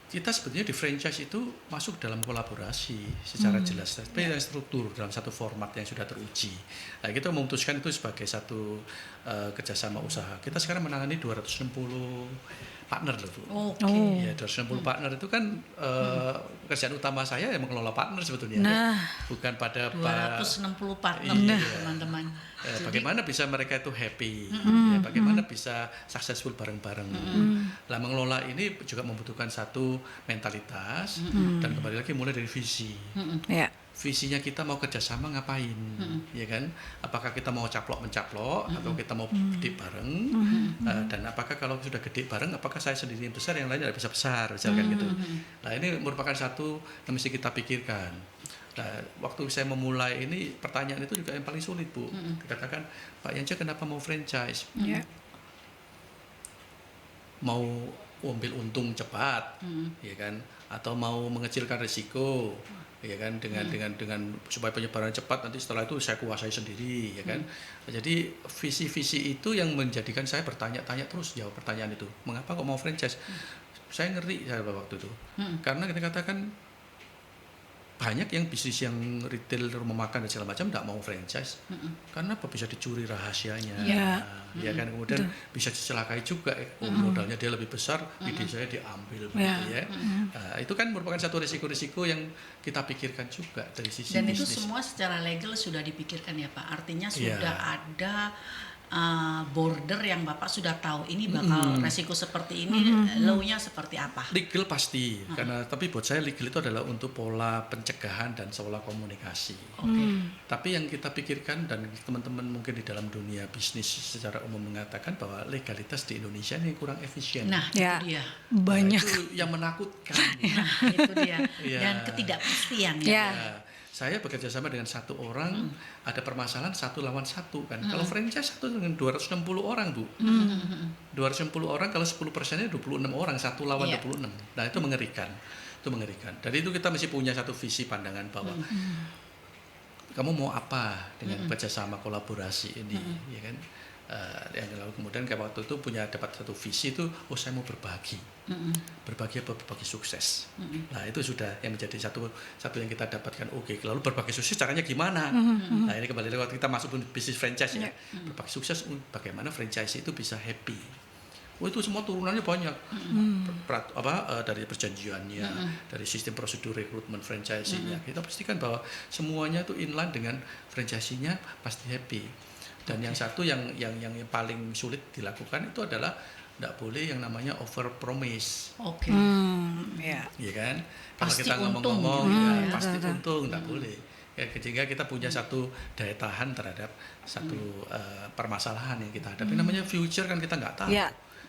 Kita sebetulnya di franchise itu masuk dalam kolaborasi secara jelas, tapi yang struktur dalam satu format yang sudah teruji. Nah, kita memutuskan itu sebagai satu kerjasama usaha. Kita sekarang menangani 260 partner loh Bu. Ya, 260 partner itu kan pekerjaan utama saya yang mengelola partner sebetulnya. Bukan pada 260 partner teman-teman. Bagaimana bisa mereka itu happy, bagaimana bisa successful bareng-bareng. Lah, mengelola ini juga membutuhkan satu mentalitas dan kembali lagi mulai dari visi. Visinya kita mau kerjasama ngapain, ya kan? Apakah kita mau caplok-mencaplok atau kita mau gede bareng? Dan apakah kalau sudah gede bareng, apakah saya sendiri yang besar, yang lain tidak bisa besar, misalkan gitu. Nah, ini merupakan satu yang mesti kita pikirkan. Nah, waktu saya memulai ini, pertanyaan itu juga yang paling sulit Bu. Dikatakan, Pak Yance kenapa mau franchise? Mau ambil untung cepat, ya kan? Atau mau mengecilkan risiko, ya kan, dengan supaya penyebaran cepat, nanti setelah itu saya kuasai sendiri, ya kan. Jadi visi-visi itu yang menjadikan saya bertanya-tanya terus, jawab pertanyaan itu, mengapa kok mau franchise. Saya ngeri saya waktu itu, karena kita katakan banyak yang bisnis yang retail, rumah makan dan segala macam tidak mau franchise, karena apa? Bisa dicuri rahasianya, ya kan, kemudian bisa dicelakai juga, modalnya dia lebih besar, ide saya diambil, gitu ya. Itu kan merupakan satu risiko-risiko yang kita pikirkan juga dari sisi dan bisnis. itu semua secara legal sudah dipikirkan ya Pak, artinya sudah ada border yang Bapak sudah tahu ini bakal resiko seperti ini, law-nya seperti apa. Legal pasti, karena tapi buat saya legal itu adalah untuk pola pencegahan dan pola komunikasi. Tapi yang kita pikirkan dan teman-teman mungkin di dalam dunia bisnis secara umum mengatakan bahwa legalitas di Indonesia ini kurang efisien. Nah, itu dia. Banyak. Itu yang menakutkan. Nah, itu dia. Dan ketidakpastian ya. saya bekerja sama dengan satu orang, ada permasalahan 1 lawan 1 kan. Kalau franchise satu dengan 260 orang, Bu. 260 orang kalau 10%-nya 26 orang, 1 lawan 26. Nah, itu mengerikan. Itu mengerikan. Dari itu kita mesti punya satu visi pandangan bahwa kamu mau apa dengan kerjasama kolaborasi ini, ya kan? Yang lalu kemudian kayak waktu itu dapat satu visi itu, saya mau berbagi, berbagi apa, berbagi sukses. Nah itu sudah yang menjadi satu yang kita dapatkan. Oke, lalu berbagi sukses caranya gimana? Nah ini kembali waktu kita masuk bisnis franchise ya, berbagi sukses, bagaimana franchise itu bisa happy. Itu semua turunannya banyak, dari perjanjiannya, dari sistem prosedur rekrutmen franchise-nya. Kita pastikan bahwa semuanya itu inline dengan franchise-nya pasti happy. Dan yang satu yang paling sulit dilakukan itu adalah tidak boleh yang namanya over promise. Iya kan? Kalau Pasti kita untung ngomong-ngomong gitu, pasti untung, tidak boleh. Ya, sehingga kita punya satu daya tahan terhadap satu permasalahan yang kita hadapi. Namanya future kan kita nggak tahu.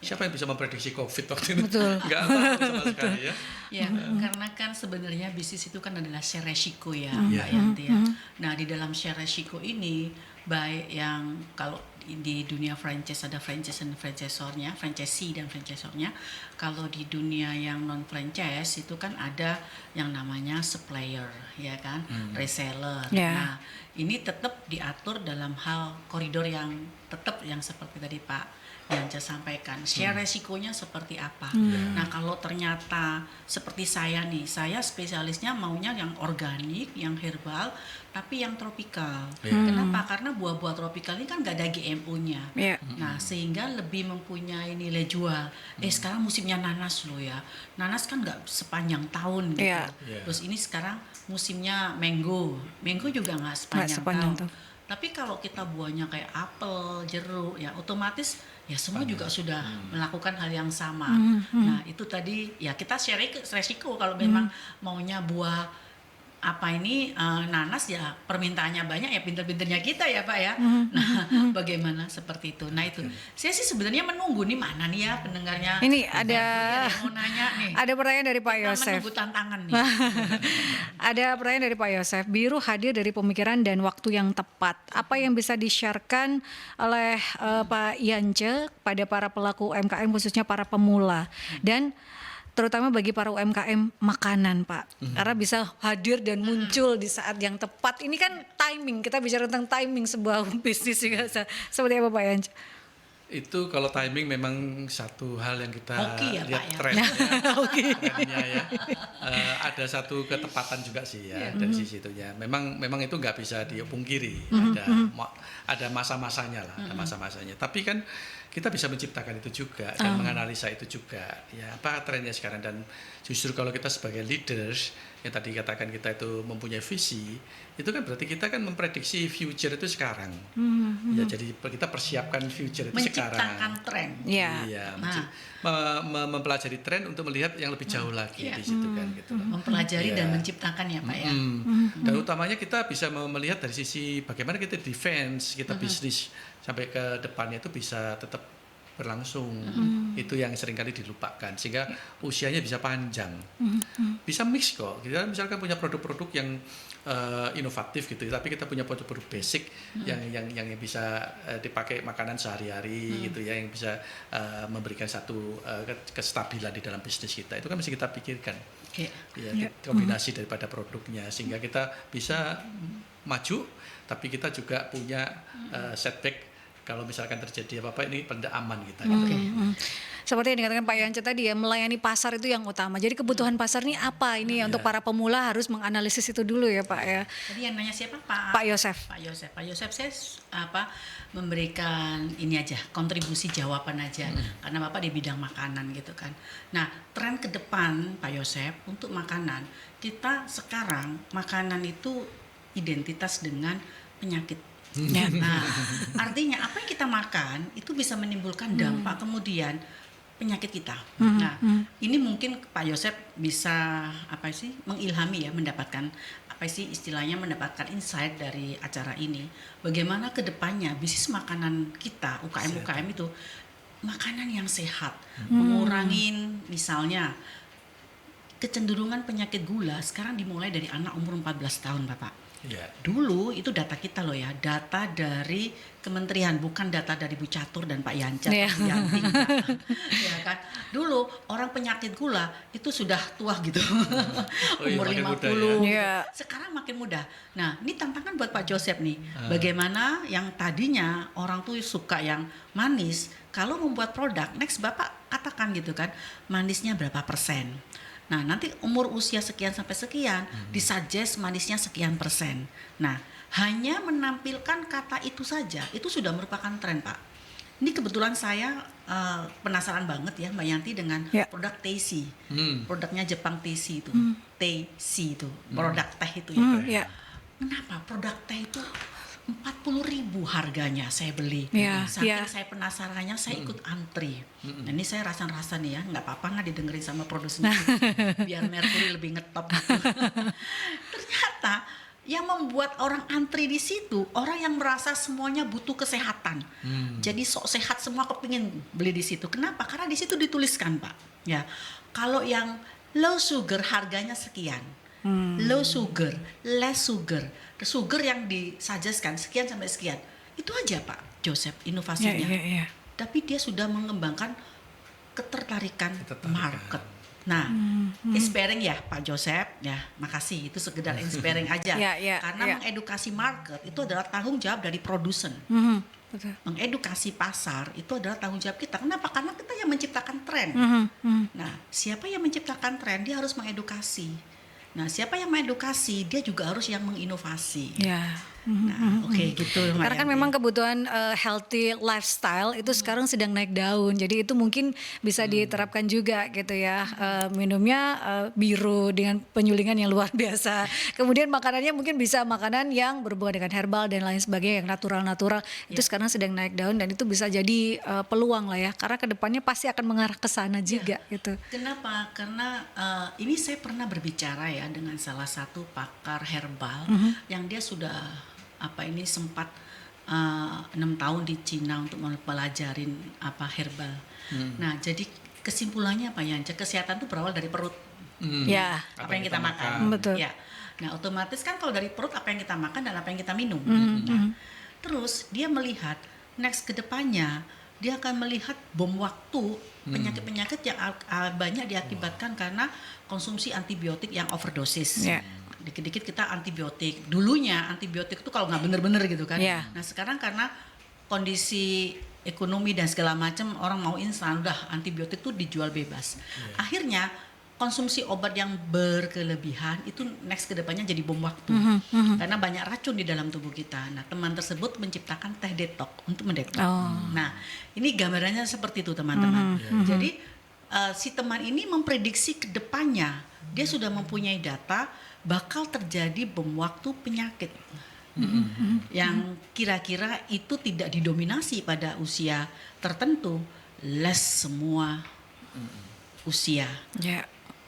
Siapa yang bisa memprediksi COVID waktu ini? Nggak tahu sama sekali ya. Ya, karena kan sebenarnya bisnis itu kan adalah share resiko ya, Mbak Yanti ya. Nah, di dalam share resiko ini baik yang kalau di dunia franchise ada franchise dan franchisornya, franchisee dan franchisornya. Kalau di dunia yang non franchise itu kan ada yang namanya supplier, ya kan, reseller. Nah, ini tetap diatur dalam hal koridor yang tetap yang seperti tadi Pak yang saya sampaikan, share resikonya seperti apa. Nah kalau ternyata seperti saya nih, saya spesialisnya maunya yang organik, yang herbal, tapi yang tropikal. Kenapa? Karena buah-buah tropikal ini kan gak ada GMO-nya. Nah sehingga lebih mempunyai nilai jual. Sekarang musimnya nanas loh ya. Nanas kan gak sepanjang tahun gitu. Terus ini sekarang musimnya mango juga gak sepanjang tahun. Tapi kalau kita buahnya kayak apel, jeruk, ya otomatis ya semua juga sudah melakukan hal yang sama. Nah itu tadi ya kita share resiko kalau memang maunya buah nanas ya permintaannya banyak ya pinter-pinternya kita ya Pak ya. Nah bagaimana seperti itu. Nah itu saya sih sebenarnya menunggu nih mana nih ya pendengarnya. Ini ada mau nanya nih. Ada pertanyaan dari Pak Yosef. Menunggu tantangan nih. Ada pertanyaan dari Pak Yosef. Biru hadir dari pemikiran dan waktu yang tepat. Apa yang bisa di-sharekan oleh Pak Yance pada para pelaku UMKM khususnya para pemula dan terutama bagi para UMKM makanan Pak, karena bisa hadir dan muncul di saat yang tepat. Ini kan timing, kita bicara tentang timing sebuah bisnis juga. Seperti apa Pak Yance? Itu kalau timing memang satu hal yang kita lihat trennya ya. Ada satu ketepatan juga sih ya dari sisi itu ya. Memang itu nggak bisa dipungkiri. Ada masa-masanya lah, ada masa-masanya. Tapi kan kita bisa menciptakan itu juga dan menganalisa itu juga ya apa trennya sekarang. Dan justru kalau kita sebagai leaders yang tadi katakan kita itu mempunyai visi, itu kan berarti kita kan memprediksi future itu sekarang. Ya jadi kita persiapkan future itu sekarang. Menciptakan tren. Iya. Mempelajari tren untuk melihat yang lebih jauh lagi di situ kan gitu. Mempelajari dan menciptakan ya Pak ya. Dan utamanya kita bisa melihat dari sisi bagaimana kita defense, kita bisnis sampai ke depannya itu bisa tetap berlangsung. Itu yang seringkali dilupakan sehingga usianya bisa panjang. Bisa mix kok. Kita misalkan punya produk-produk yang inovatif gitu, tapi kita punya produk-produk basic yang bisa dipakai makanan sehari-hari gitu ya, yang bisa memberikan satu kestabilan di dalam bisnis kita. Itu kan mesti kita pikirkan. Ya, kombinasi daripada produknya sehingga kita bisa maju, tapi kita juga punya setback. Kalau misalkan terjadi apa-apa ini pada aman kita. Seperti yang dikatakan Pak Yance tadi ya, melayani pasar itu yang utama. Jadi kebutuhan pasar ini apa ini untuk para pemula harus menganalisis itu dulu ya Pak ya. Tadi yang nanya siapa Pak? Pak Yosef. Pak Yosef saya memberikan ini aja kontribusi jawaban aja karena Bapak di bidang makanan gitu kan. Nah tren ke depan Pak Yosef untuk makanan kita sekarang makanan itu identitas dengan penyakit. Nah, artinya apa yang kita makan itu bisa menimbulkan dampak kemudian penyakit kita. Nah, ini mungkin Pak Yosef bisa mengilhami ya, mendapatkan istilahnya mendapatkan insight dari acara ini. Bagaimana ke depannya bisnis makanan kita UKM itu makanan yang sehat, mengurangin misalnya kecenderungan penyakit gula sekarang dimulai dari anak umur 14 tahun, Bapak. Iya. Dulu itu data kita loh ya, data dari kementerian, bukan data dari Bu Catur dan Pak Yanca, Iya. Pak Yanti, enggak. Ya kan. Dulu orang penyakit gula itu sudah tua gitu. Oh iya, Umur makin 50. muda ya. Gitu. Iya. Sekarang makin mudah. Nah, ini tantangan buat Pak Joseph nih. Bagaimana yang tadinya orang tuh suka yang manis, kalau membuat produk, next Bapak katakan gitu kan, manisnya berapa persen. Nah, nanti umur usia sekian sampai sekian, disuggest manisnya sekian persen. Nah, hanya menampilkan kata itu saja, itu sudah merupakan tren, Pak. Ini kebetulan saya penasaran banget ya, Mbak Yanti, dengan produk Teisi. Produknya Jepang Teisi itu. Teisi itu, produk teh itu ya. Ya. Kenapa produk teh itu 40.000 harganya saya beli. Iya, Saking iya. saya penasarannya, saya ikut antri. Nah, ini saya rasa-rasa nih ya, nggak apa-apa lah didengerin sama produsen biar Mercury lebih ngetop gitu. Ternyata yang membuat orang antri di situ, orang yang merasa semuanya butuh kesehatan. Jadi sok sehat semua kepingin beli di situ. Kenapa? Karena di situ dituliskan, Pak. Ya, kalau yang low sugar harganya sekian. Low sugar, less sugar. Sugar yang disajaskan sekian sampai sekian. Itu aja Pak Joseph inovasinya. Ya. Tapi dia sudah mengembangkan ketertarikan market. Nah, inspiring ya Pak Joseph. Ya, makasih. Itu sekedar inspiring aja. Karena mengedukasi market itu adalah tanggung jawab dari produsen. Betul. Mengedukasi pasar itu adalah tanggung jawab kita. Kenapa? Karena kita yang menciptakan tren. Nah, siapa yang menciptakan tren? Dia harus mengedukasi. Nah, siapa yang mengedukasi, dia juga harus yang menginovasi. Ya. Nah, oke, gitu. Karena kan memang kebutuhan healthy lifestyle itu sekarang sedang naik daun. Jadi itu mungkin bisa diterapkan juga gitu ya. Minumnya biru dengan penyulingan yang luar biasa. Kemudian makanannya mungkin bisa makanan yang berhubungan dengan herbal dan lain sebagainya, yang natural-natural. Itu sekarang sedang naik daun dan itu bisa jadi peluang lah ya. Karena kedepannya pasti akan mengarah ke sana juga gitu. Kenapa? Karena ini saya pernah berbicara ya dengan salah satu pakar herbal yang dia sudah sempat 6 tahun di Cina untuk mempelajarin herbal. Nah, jadi kesimpulannya apa ya? Kesehatan itu berawal dari perut. Ya. Apa yang kita makan. Betul. Ya. Nah, otomatis kan kalau dari perut apa yang kita makan dan apa yang kita minum. Nah, terus dia melihat next ke depannya dia akan melihat bom waktu penyakit-penyakit yang banyak diakibatkan karena konsumsi antibiotik yang overdosis. Dikit-dikit kita antibiotik. Dulunya antibiotik itu kalau nggak bener-bener gitu kan. Nah, sekarang karena kondisi ekonomi dan segala macam orang mau instan, udah antibiotik tuh dijual bebas. Akhirnya konsumsi obat yang berkelebihan itu next ke depannya jadi bom waktu. Karena banyak racun di dalam tubuh kita. Nah, teman tersebut menciptakan teh detox untuk mendetox. Nah, ini gambarannya seperti itu teman-teman. Jadi si teman ini memprediksi ke depannya dia sudah mempunyai data bakal terjadi bom waktu penyakit yang kira-kira itu tidak didominasi pada usia tertentu, less semua usia.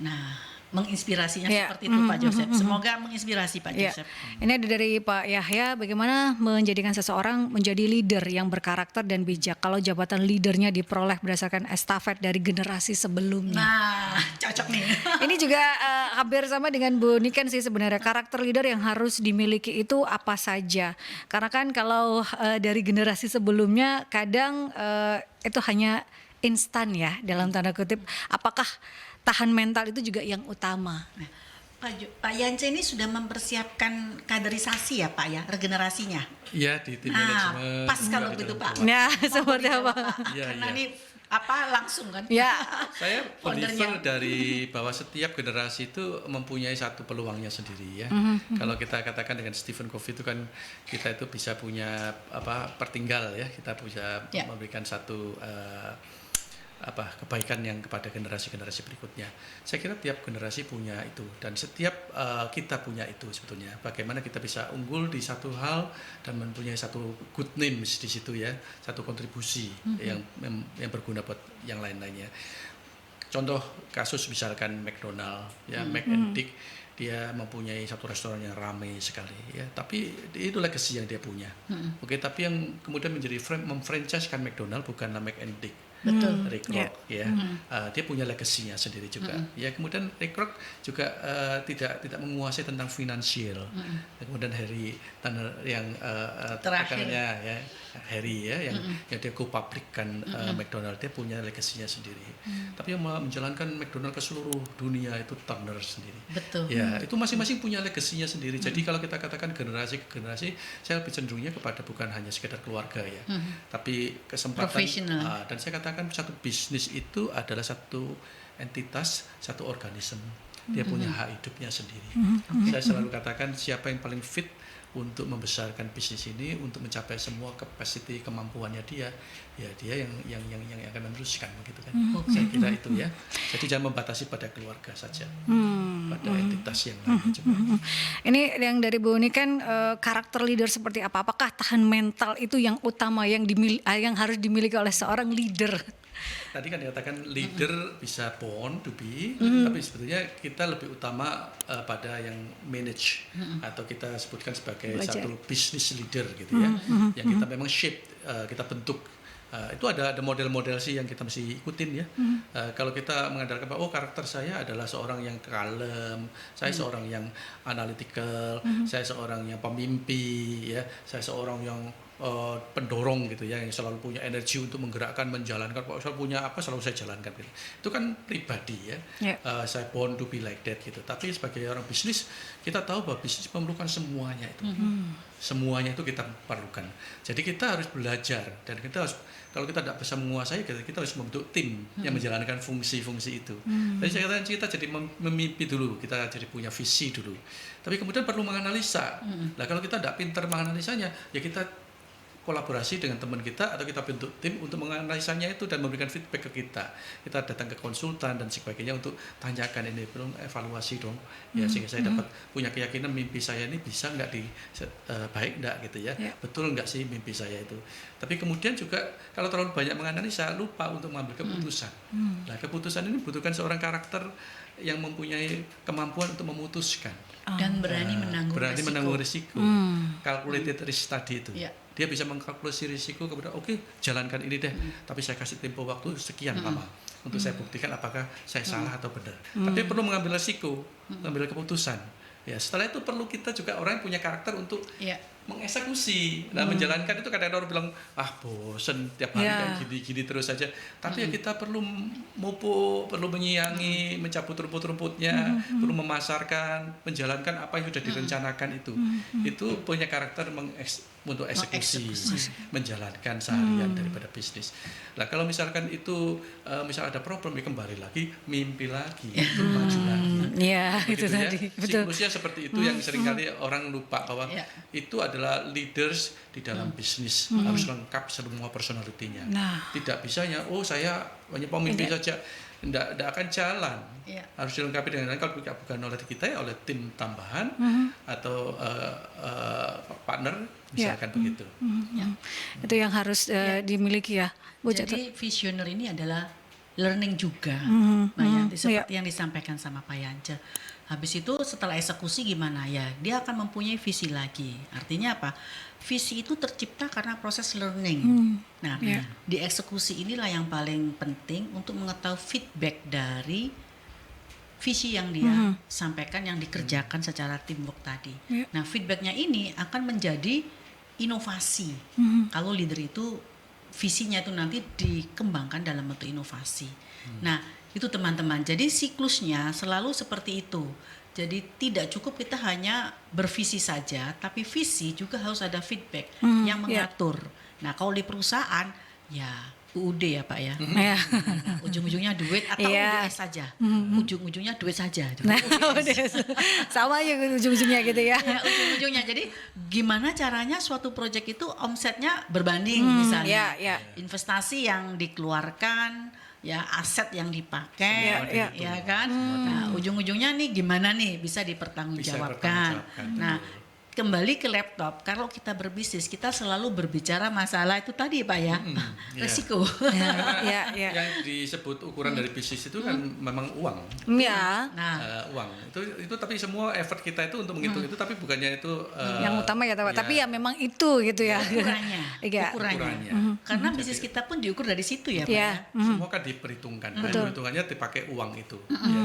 Nah, menginspirasinya seperti itu Pak Joseph. Semoga menginspirasi Pak Joseph. Ini ada dari Pak Yahya, bagaimana menjadikan seseorang menjadi leader yang berkarakter dan bijak kalau jabatan leadernya diperoleh berdasarkan estafet dari generasi sebelumnya. Nah, cocok nih. Ini juga hampir sama dengan Bu Niken sih sebenarnya. Karakter leader yang harus dimiliki itu apa saja? Karena kan kalau dari generasi sebelumnya kadang itu hanya instan ya dalam tanda kutip. Apakah tahan mental itu juga yang utama? Nah, Pak Yance ini sudah mempersiapkan kaderisasi ya Pak ya, regenerasinya. Iya, di tim manajemen. Pas kalau begitu Pak. Ya, seperti apa? Karena ini langsung kan? Ya. Saya believer dari bahwa setiap generasi itu mempunyai satu peluangnya sendiri ya. Kalau kita katakan dengan Stephen Covey itu kan kita itu bisa punya pertinggal ya, kita bisa memberikan satu kebaikan yang kepada generasi-generasi berikutnya. Saya kira tiap generasi punya itu dan setiap kita punya itu sebetulnya. Bagaimana kita bisa unggul di satu hal dan mempunyai satu good name di situ ya, satu kontribusi yang berguna buat yang lain-lainnya. Contoh kasus misalkan McDonald ya, McD dia mempunyai satu restoran yang ramai sekali ya, tapi itu legacy yang dia punya. Oke, tapi yang kemudian menjadi memfranchise-kan McDonald bukanlah McD. Betul. Rick Rock ya. Dia punya legasinya sendiri juga. Ya kemudian Rick Rock juga tidak menguasai tentang finansial. Kemudian Harry Tanner yang Terakhir. ya Harry ya yang dia go-public-kan McDonald, dia punya legasinya sendiri. Tapi yang menjalankan McDonald ke seluruh dunia itu Turner sendiri. Betul. Ya, itu masing-masing punya legasinya sendiri. Jadi kalau kita katakan generasi ke generasi, saya lebih cenderungnya kepada bukan hanya sekedar keluarga ya, tapi kesempatan. Profesional. Dan saya katakan satu bisnis itu adalah satu entitas, satu organisme. Dia punya hak hidupnya sendiri. Saya selalu katakan siapa yang paling fit untuk membesarkan bisnis ini, untuk mencapai semua capacity kemampuannya dia, ya dia yang akan meneruskan begitu kan. Saya kira itu ya. Jadi jangan membatasi pada keluarga saja, pada entitas yang lain juga. Ini yang dari Bu Uni kan karakter leader seperti apa? Apakah tahan mental itu yang utama yang harus dimiliki oleh seorang leader? Tadi kan dikatakan leader bisa born to be, tapi sebetulnya kita lebih utama pada yang manage atau kita sebutkan sebagai satu business leader gitu ya, yang kita memang shape, kita bentuk. Itu ada model-model sih yang kita mesti ikutin ya. Kalau kita mengandalkan bahwa karakter saya adalah seorang yang kalem, saya seorang yang analytical, saya seorang yang pemimpi, ya, saya seorang yang pendorong gitu ya, yang selalu punya energi untuk menggerakkan, menjalankan, selalu punya apa selalu saya jalankan gitu. Itu kan pribadi ya. Saya born to be like that gitu. Tapi sebagai orang bisnis, kita tahu bahwa bisnis memerlukan semuanya itu. Semuanya itu kita perlukan. Jadi kita harus belajar dan kita harus, kalau kita tidak bisa menguasai, kita harus membentuk tim yang menjalankan fungsi-fungsi itu. Jadi saya katakan kita jadi memimpi dulu, kita jadi punya visi dulu. Tapi kemudian perlu menganalisa. Nah kalau kita tidak pintar menganalisanya, ya kita kolaborasi dengan teman kita atau kita bentuk tim untuk menganalisanya itu dan memberikan feedback ke kita. Kita datang ke konsultan dan sebagainya untuk tanyakan ini, belum evaluasi dong. Ya sehingga saya dapat punya keyakinan mimpi saya ini bisa nggak baik nggak gitu ya. Betul nggak sih mimpi saya itu. Tapi kemudian juga kalau terlalu banyak menganalisa lupa untuk mengambil keputusan. Nah, keputusan ini membutuhkan seorang karakter yang mempunyai kemampuan untuk memutuskan dan berani menanggung risiko. Calculated risk tadi itu. Dia bisa mengkalkulasi risiko kepada jalankan ini deh, tapi saya kasih tempo waktu sekian lama untuk saya buktikan apakah saya salah atau benar. Tapi perlu mengambil risiko, mengambil keputusan. Ya, setelah itu perlu kita juga orang yang punya karakter untuk mengeksekusi. Nah, menjalankan itu kadang-kadang orang bilang, bosen tiap hari kan gini-gini terus saja. Tapi ya kita perlu mupuk, perlu menyiangi, mencabut rumput-rumputnya, perlu memasarkan, menjalankan apa yang sudah direncanakan itu. Itu punya karakter untuk eksekusi, menjalankan seharian daripada bisnis. Nah, kalau misalkan itu misal ada problem, ya kembali lagi, mimpi lagi, maju lagi. Ya, itu ya. tadi. Siklusnya seperti itu yang seringkali orang lupa bahwa itu adalah leaders di dalam bisnis, harus lengkap semua personalitinya. Tidak bisanya, saya hanya pemimpin saja. Tidak akan jalan. Harus dilengkapi dengan kalau bukan oleh kita ya oleh tim tambahan atau partner misalkan begitu. Itu yang harus dimiliki ya, Bu. Jadi visioner ini adalah learning juga, Mbak Yanti, seperti yang disampaikan sama Pak Yance. Habis itu setelah eksekusi gimana ya? Dia akan mempunyai visi lagi. Artinya apa? Visi itu tercipta karena proses learning. Nah, di eksekusi inilah yang paling penting untuk mengetahui feedback dari visi yang dia sampaikan, yang dikerjakan secara teamwork tadi. Nah, feedbacknya ini akan menjadi inovasi. Kalau leader itu visinya itu nanti dikembangkan dalam bentuk inovasi. Nah, itu teman-teman. Jadi siklusnya selalu seperti itu. Jadi tidak cukup kita hanya bervisi saja, tapi visi juga harus ada feedback yang mengatur. Nah, kalau di perusahaan ya UUD ya Pak ya. Nah, ujung-ujungnya duit atau UDS saja. Ujung-ujungnya duit saja. Nah, sama ya ujung-ujungnya gitu ya. Ujung-ujungnya. Jadi gimana caranya suatu proyek itu omsetnya berbanding misalnya. Investasi yang dikeluarkan, ya aset yang dipakai, ya kan. Nah, ujung-ujungnya nih gimana nih bisa dipertanggungjawabkan. Nah, kembali ke laptop, kalau kita berbisnis kita selalu berbicara masalah itu tadi Pak ya, iya. resiko. Ya, ya. Yang disebut ukuran dari bisnis itu kan memang uang. Ya. Nah, Uang itu tapi semua effort kita itu untuk menghitung itu, tapi bukannya itu Yang utama ya, tapi ya memang itu gitu ya. ukurannya, Iya. ukurannya. Karena bisnis kita pun diukur dari situ ya Pak Ya. ya. Semua kan diperhitungkan. Nah, perhitungannya dipakai uang itu. Ya.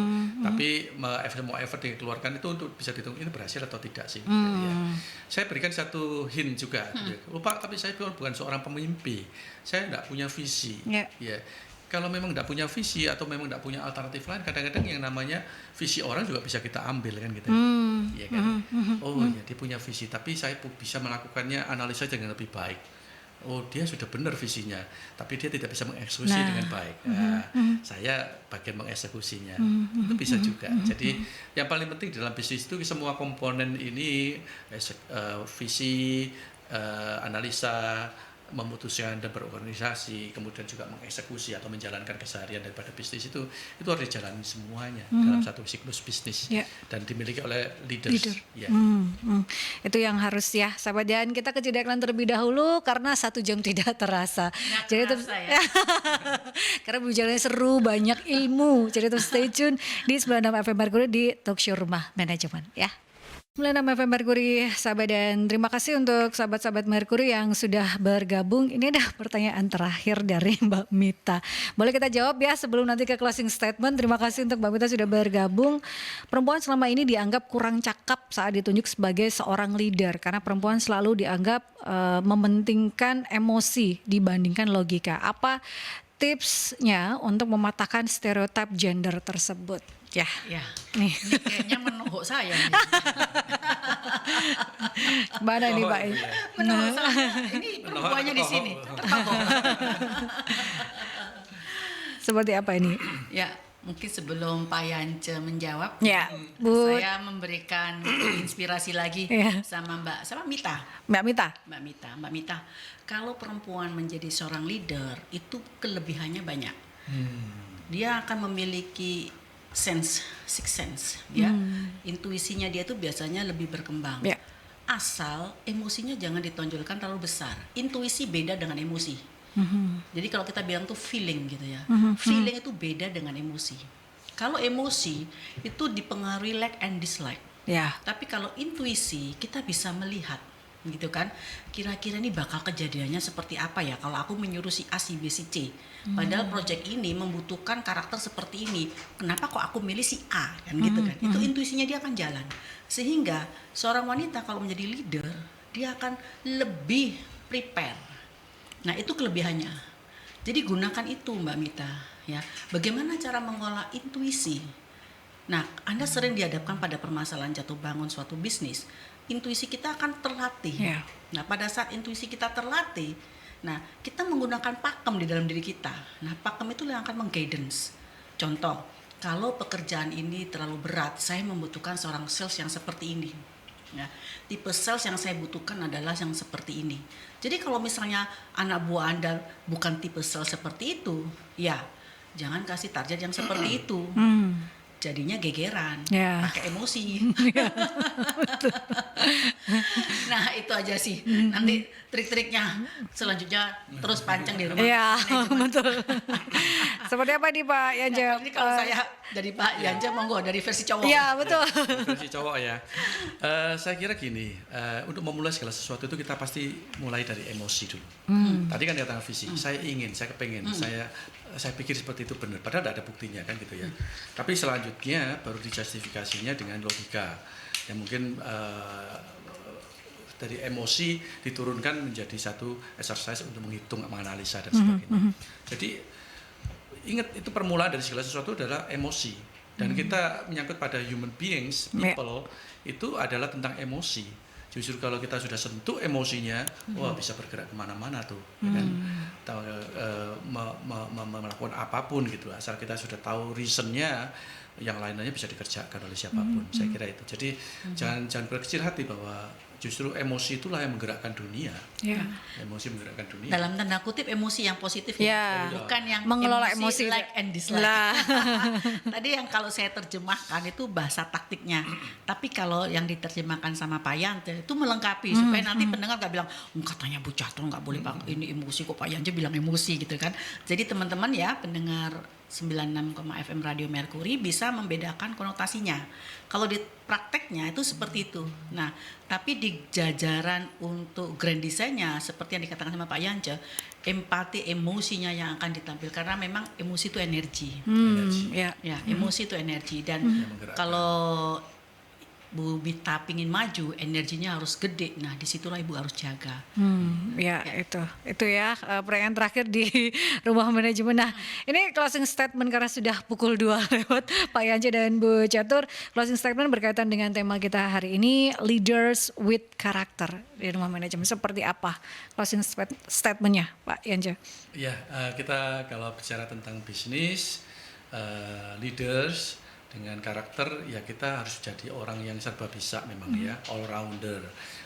Tapi semua effort yang dikeluarkan itu untuk bisa dihitung ini berhasil atau tidak sih. Ya. Saya berikan satu hint juga. Lupa, tapi saya bukan seorang pemimpi. Saya tidak punya visi. Ya. Ya. Kalau memang tidak punya visi atau memang tidak punya alternatif lain, kadang-kadang yang namanya visi orang juga bisa kita ambil kan gitu. Iya kan? Oh ya, dia punya visi, tapi saya bisa melakukannya analisa dengan lebih baik. Oh, dia sudah benar visinya, tapi dia tidak bisa mengeksekusi dengan baik. Nah, saya bagian mengeksekusinya. Itu bisa juga. Jadi yang paling penting dalam bisnis itu semua komponen ini, visi, analisa, memutuskan dan berorganisasi, kemudian juga mengeksekusi atau menjalankan keseharian daripada bisnis itu harus dijalani semuanya dalam satu siklus bisnis dan dimiliki oleh leaders. Ya. Itu yang harus ya, sahabat, dan kita ke jeda iklan terlebih dahulu karena 1 jam tidak terasa. Jadi terasa ya. karena berjalannya seru, banyak ilmu. Jadi tetap stay tune di 96 FM Mercury di Talk Show Rumah Manajemen ya. 96 FM Mercury, sahabat, dan terima kasih untuk sahabat-sahabat Mercury yang sudah bergabung. Ini ada pertanyaan terakhir dari Mbak Mita. Boleh kita jawab ya sebelum nanti ke closing statement. Terima kasih untuk Mbak Mita sudah bergabung. Perempuan selama ini dianggap kurang cakap saat ditunjuk sebagai seorang leader karena perempuan selalu dianggap mementingkan emosi dibandingkan logika. Apa tipsnya untuk mematahkan stereotip gender tersebut? Ya, nih. Ini kayaknya menohok saya. Mana nih Pak? Menohok saya. Ini perempuannya di sini. Seperti apa ini? Ya, mungkin sebelum Pak Yance menjawab, Ya, Bu. saya memberikan inspirasi lagi sama Mbak Mita. Kalau perempuan menjadi seorang leader itu kelebihannya banyak. Dia akan memiliki sixth sense, ya. Intuisinya dia tuh biasanya lebih berkembang. Ya. Asal emosinya jangan ditonjolkan terlalu besar. Intuisi beda dengan emosi. Jadi kalau kita bilang tuh feeling gitu ya. Feeling itu beda dengan emosi. Kalau emosi itu dipengaruhi like and dislike. Ya. Tapi kalau intuisi kita bisa melihat gitu kan, kira-kira ini bakal kejadiannya seperti apa ya kalau aku menyuruh si A, si B, si C. Padahal project ini membutuhkan karakter seperti ini. Kenapa kok aku milih si A kan gitu kan? Itu intuisinya dia akan jalan. Sehingga seorang wanita kalau menjadi leader, dia akan lebih prepare. Nah, itu kelebihannya. Jadi gunakan itu Mbak Mita ya. Bagaimana cara mengolah intuisi? Nah, Anda sering dihadapkan pada permasalahan jatuh bangun suatu bisnis. Intuisi kita akan terlatih. Yeah. Nah, pada saat intuisi kita terlatih, nah kita menggunakan pakem di dalam diri kita. Nah, pakem itu yang akan mengguidance. Contoh, kalau pekerjaan ini terlalu berat, saya membutuhkan seorang sales yang seperti ini. Ya, tipe sales yang saya butuhkan adalah yang seperti ini. Jadi kalau misalnya anak buah Anda bukan tipe sales seperti itu, ya jangan kasih target yang seperti itu. Jadinya gegeran, pakai emosi. Nah, itu aja sih. Nanti trik-triknya selanjutnya terus pancang di rumah. Iya, betul. Seperti apa nih Pak Yance? Nah, ini kalau saya dari Pak Yance, monggo dari versi cowok. Iya, betul. Versi cowok ya. Saya kira gini, untuk memulai segala sesuatu itu kita pasti mulai dari emosi dulu. Tadi kan datang visi. Saya ingin, saya kepengen, saya pikir seperti itu benar. Padahal tidak ada buktinya kan gitu ya. Tapi selanjutnya baru dijustifikasinya dengan logika. Yang mungkin dari emosi diturunkan menjadi satu exercise untuk menghitung, menganalisa dan sebagainya. Jadi ingat, itu permulaan dari segala sesuatu adalah emosi. Dan kita menyangkut pada human beings, people, itu adalah tentang emosi. Justru kalau kita sudah sentuh emosinya, wah bisa bergerak kemana-mana tuh, ya kan? Melakukan apapun gitu. Asal kita sudah tahu reasonnya, yang lainnya bisa dikerjakan oleh siapapun. Saya kira itu. Jadi jangan berkecil hati bahwa justru emosi itulah yang menggerakkan dunia. Ya. Emosi menggerakkan dunia. Dalam tanda kutip emosi yang positif Ya. bukan yang Mengelola emosi. like and dislike. Lah. Tadi yang kalau saya terjemahkan itu bahasa taktiknya. Tapi kalau yang diterjemahkan sama Pak Yante itu melengkapi supaya nanti pendengar gak bilang, katanya Bu Catur nggak boleh Pak, ini emosi kok Pak Yante bilang emosi gitu kan. Jadi teman-teman ya pendengar 96, FM Radio Mercury bisa membedakan konotasinya. Kalau di prakteknya itu seperti itu. Nah, tapi di jajaran untuk grand design-nya seperti yang dikatakan sama Pak Yance, empati emosinya yang akan ditampilkan karena memang emosi itu energi. Ya. Ya, emosi itu energi dan menggerakkan. kalau Bu Bita pingin maju, energinya harus gede. Nah, disitulah Ibu harus jaga. Ya, itu ya pertanyaan terakhir di rumah manajemen. Nah, ini closing statement karena sudah pukul 2 lewat Pak Yance dan Bu Catur. Closing statement berkaitan dengan tema kita hari ini, leaders with character di rumah manajemen. Seperti apa closing statementnya Pak Yance? Ya, kita kalau bicara tentang bisnis, leaders dengan karakter, ya kita harus jadi orang yang serba bisa memang ya, all rounder.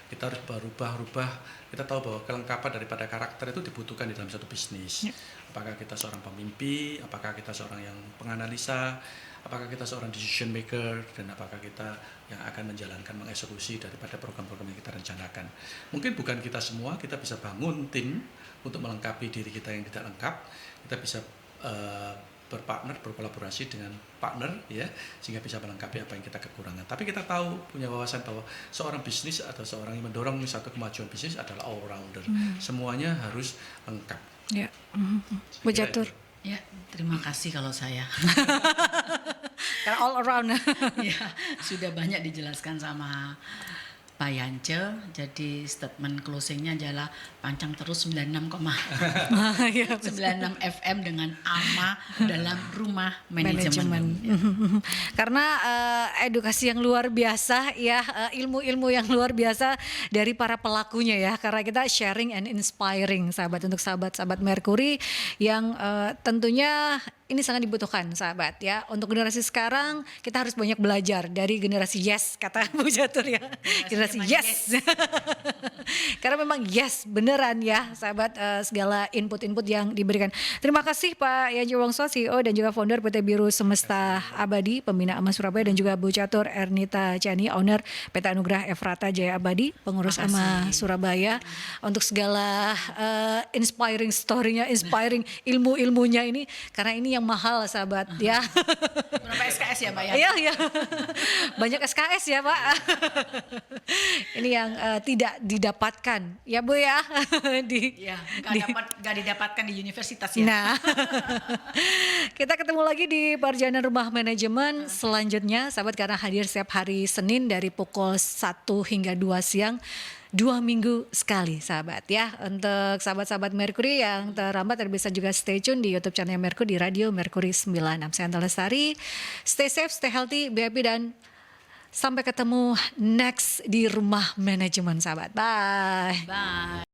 Kita harus berubah-ubah. Kita tahu bahwa kelengkapan daripada karakter itu dibutuhkan di dalam satu bisnis. Apakah kita seorang pemimpi, apakah kita seorang yang penganalisa, apakah kita seorang decision maker, dan apakah kita yang akan menjalankan, mengeksekusi daripada program-program yang kita rencanakan. Mungkin bukan kita semua, kita bisa bangun tim untuk melengkapi diri kita yang tidak lengkap. Kita bisa berpartner, berkolaborasi dengan partner ya, sehingga bisa melengkapi apa yang kita kekurangan. Tapi kita tahu, punya wawasan bahwa seorang bisnis atau seorang yang mendorong satu kemajuan bisnis adalah all rounder. Semuanya harus lengkap. Ya. Bu Catur. Ya, terima kasih kalau saya. Karena all around. Ya, sudah banyak dijelaskan sama Pak Yance. Jadi statement closingnya adalah pancang terus 96, 96 FM dengan AMA dalam rumah manajemen. Ya. Karena edukasi yang luar biasa ya, ilmu-ilmu yang luar biasa dari para pelakunya ya. Karena kita sharing and inspiring sahabat, untuk sahabat-sahabat Mercury yang tentunya ini sangat dibutuhkan sahabat ya. Untuk generasi sekarang kita harus banyak belajar dari generasi yes, kata Bu Catur ya. Generasi yes. Karena memang yes beneran ya sahabat, segala input-input yang diberikan. Terima kasih Pak Yance Wongso, CEO dan juga founder PT Biru Semesta Abadi, Pembina AMA Surabaya, dan juga Bu Catur Ernita Chani, owner PT Anugrah Efrata Jaya Abadi, pengurus AMA Surabaya, untuk segala inspiring story-nya, inspiring ilmu-ilmunya ini, karena ini yang mahal sahabat ya. Berapa SKS ya Pak ya? Iya, iya. Banyak SKS ya Pak. Ini yang tidak didapatkan ya Bu ya. Ya, nggak didapatkan di universitas ya. Nah, kita ketemu lagi di perjalanan rumah manajemen selanjutnya sahabat, karena hadir setiap hari Senin dari pukul 1 hingga 2 siang. 2 minggu sekali sahabat ya. Untuk sahabat-sahabat Mercury yang terlambat bisa juga stay tune di YouTube channel Mercury di Radio Mercury 96. Saya Anta Lestari. Stay safe, stay healthy, be happy, dan sampai ketemu next di rumah manajemen sahabat. Bye. Bye.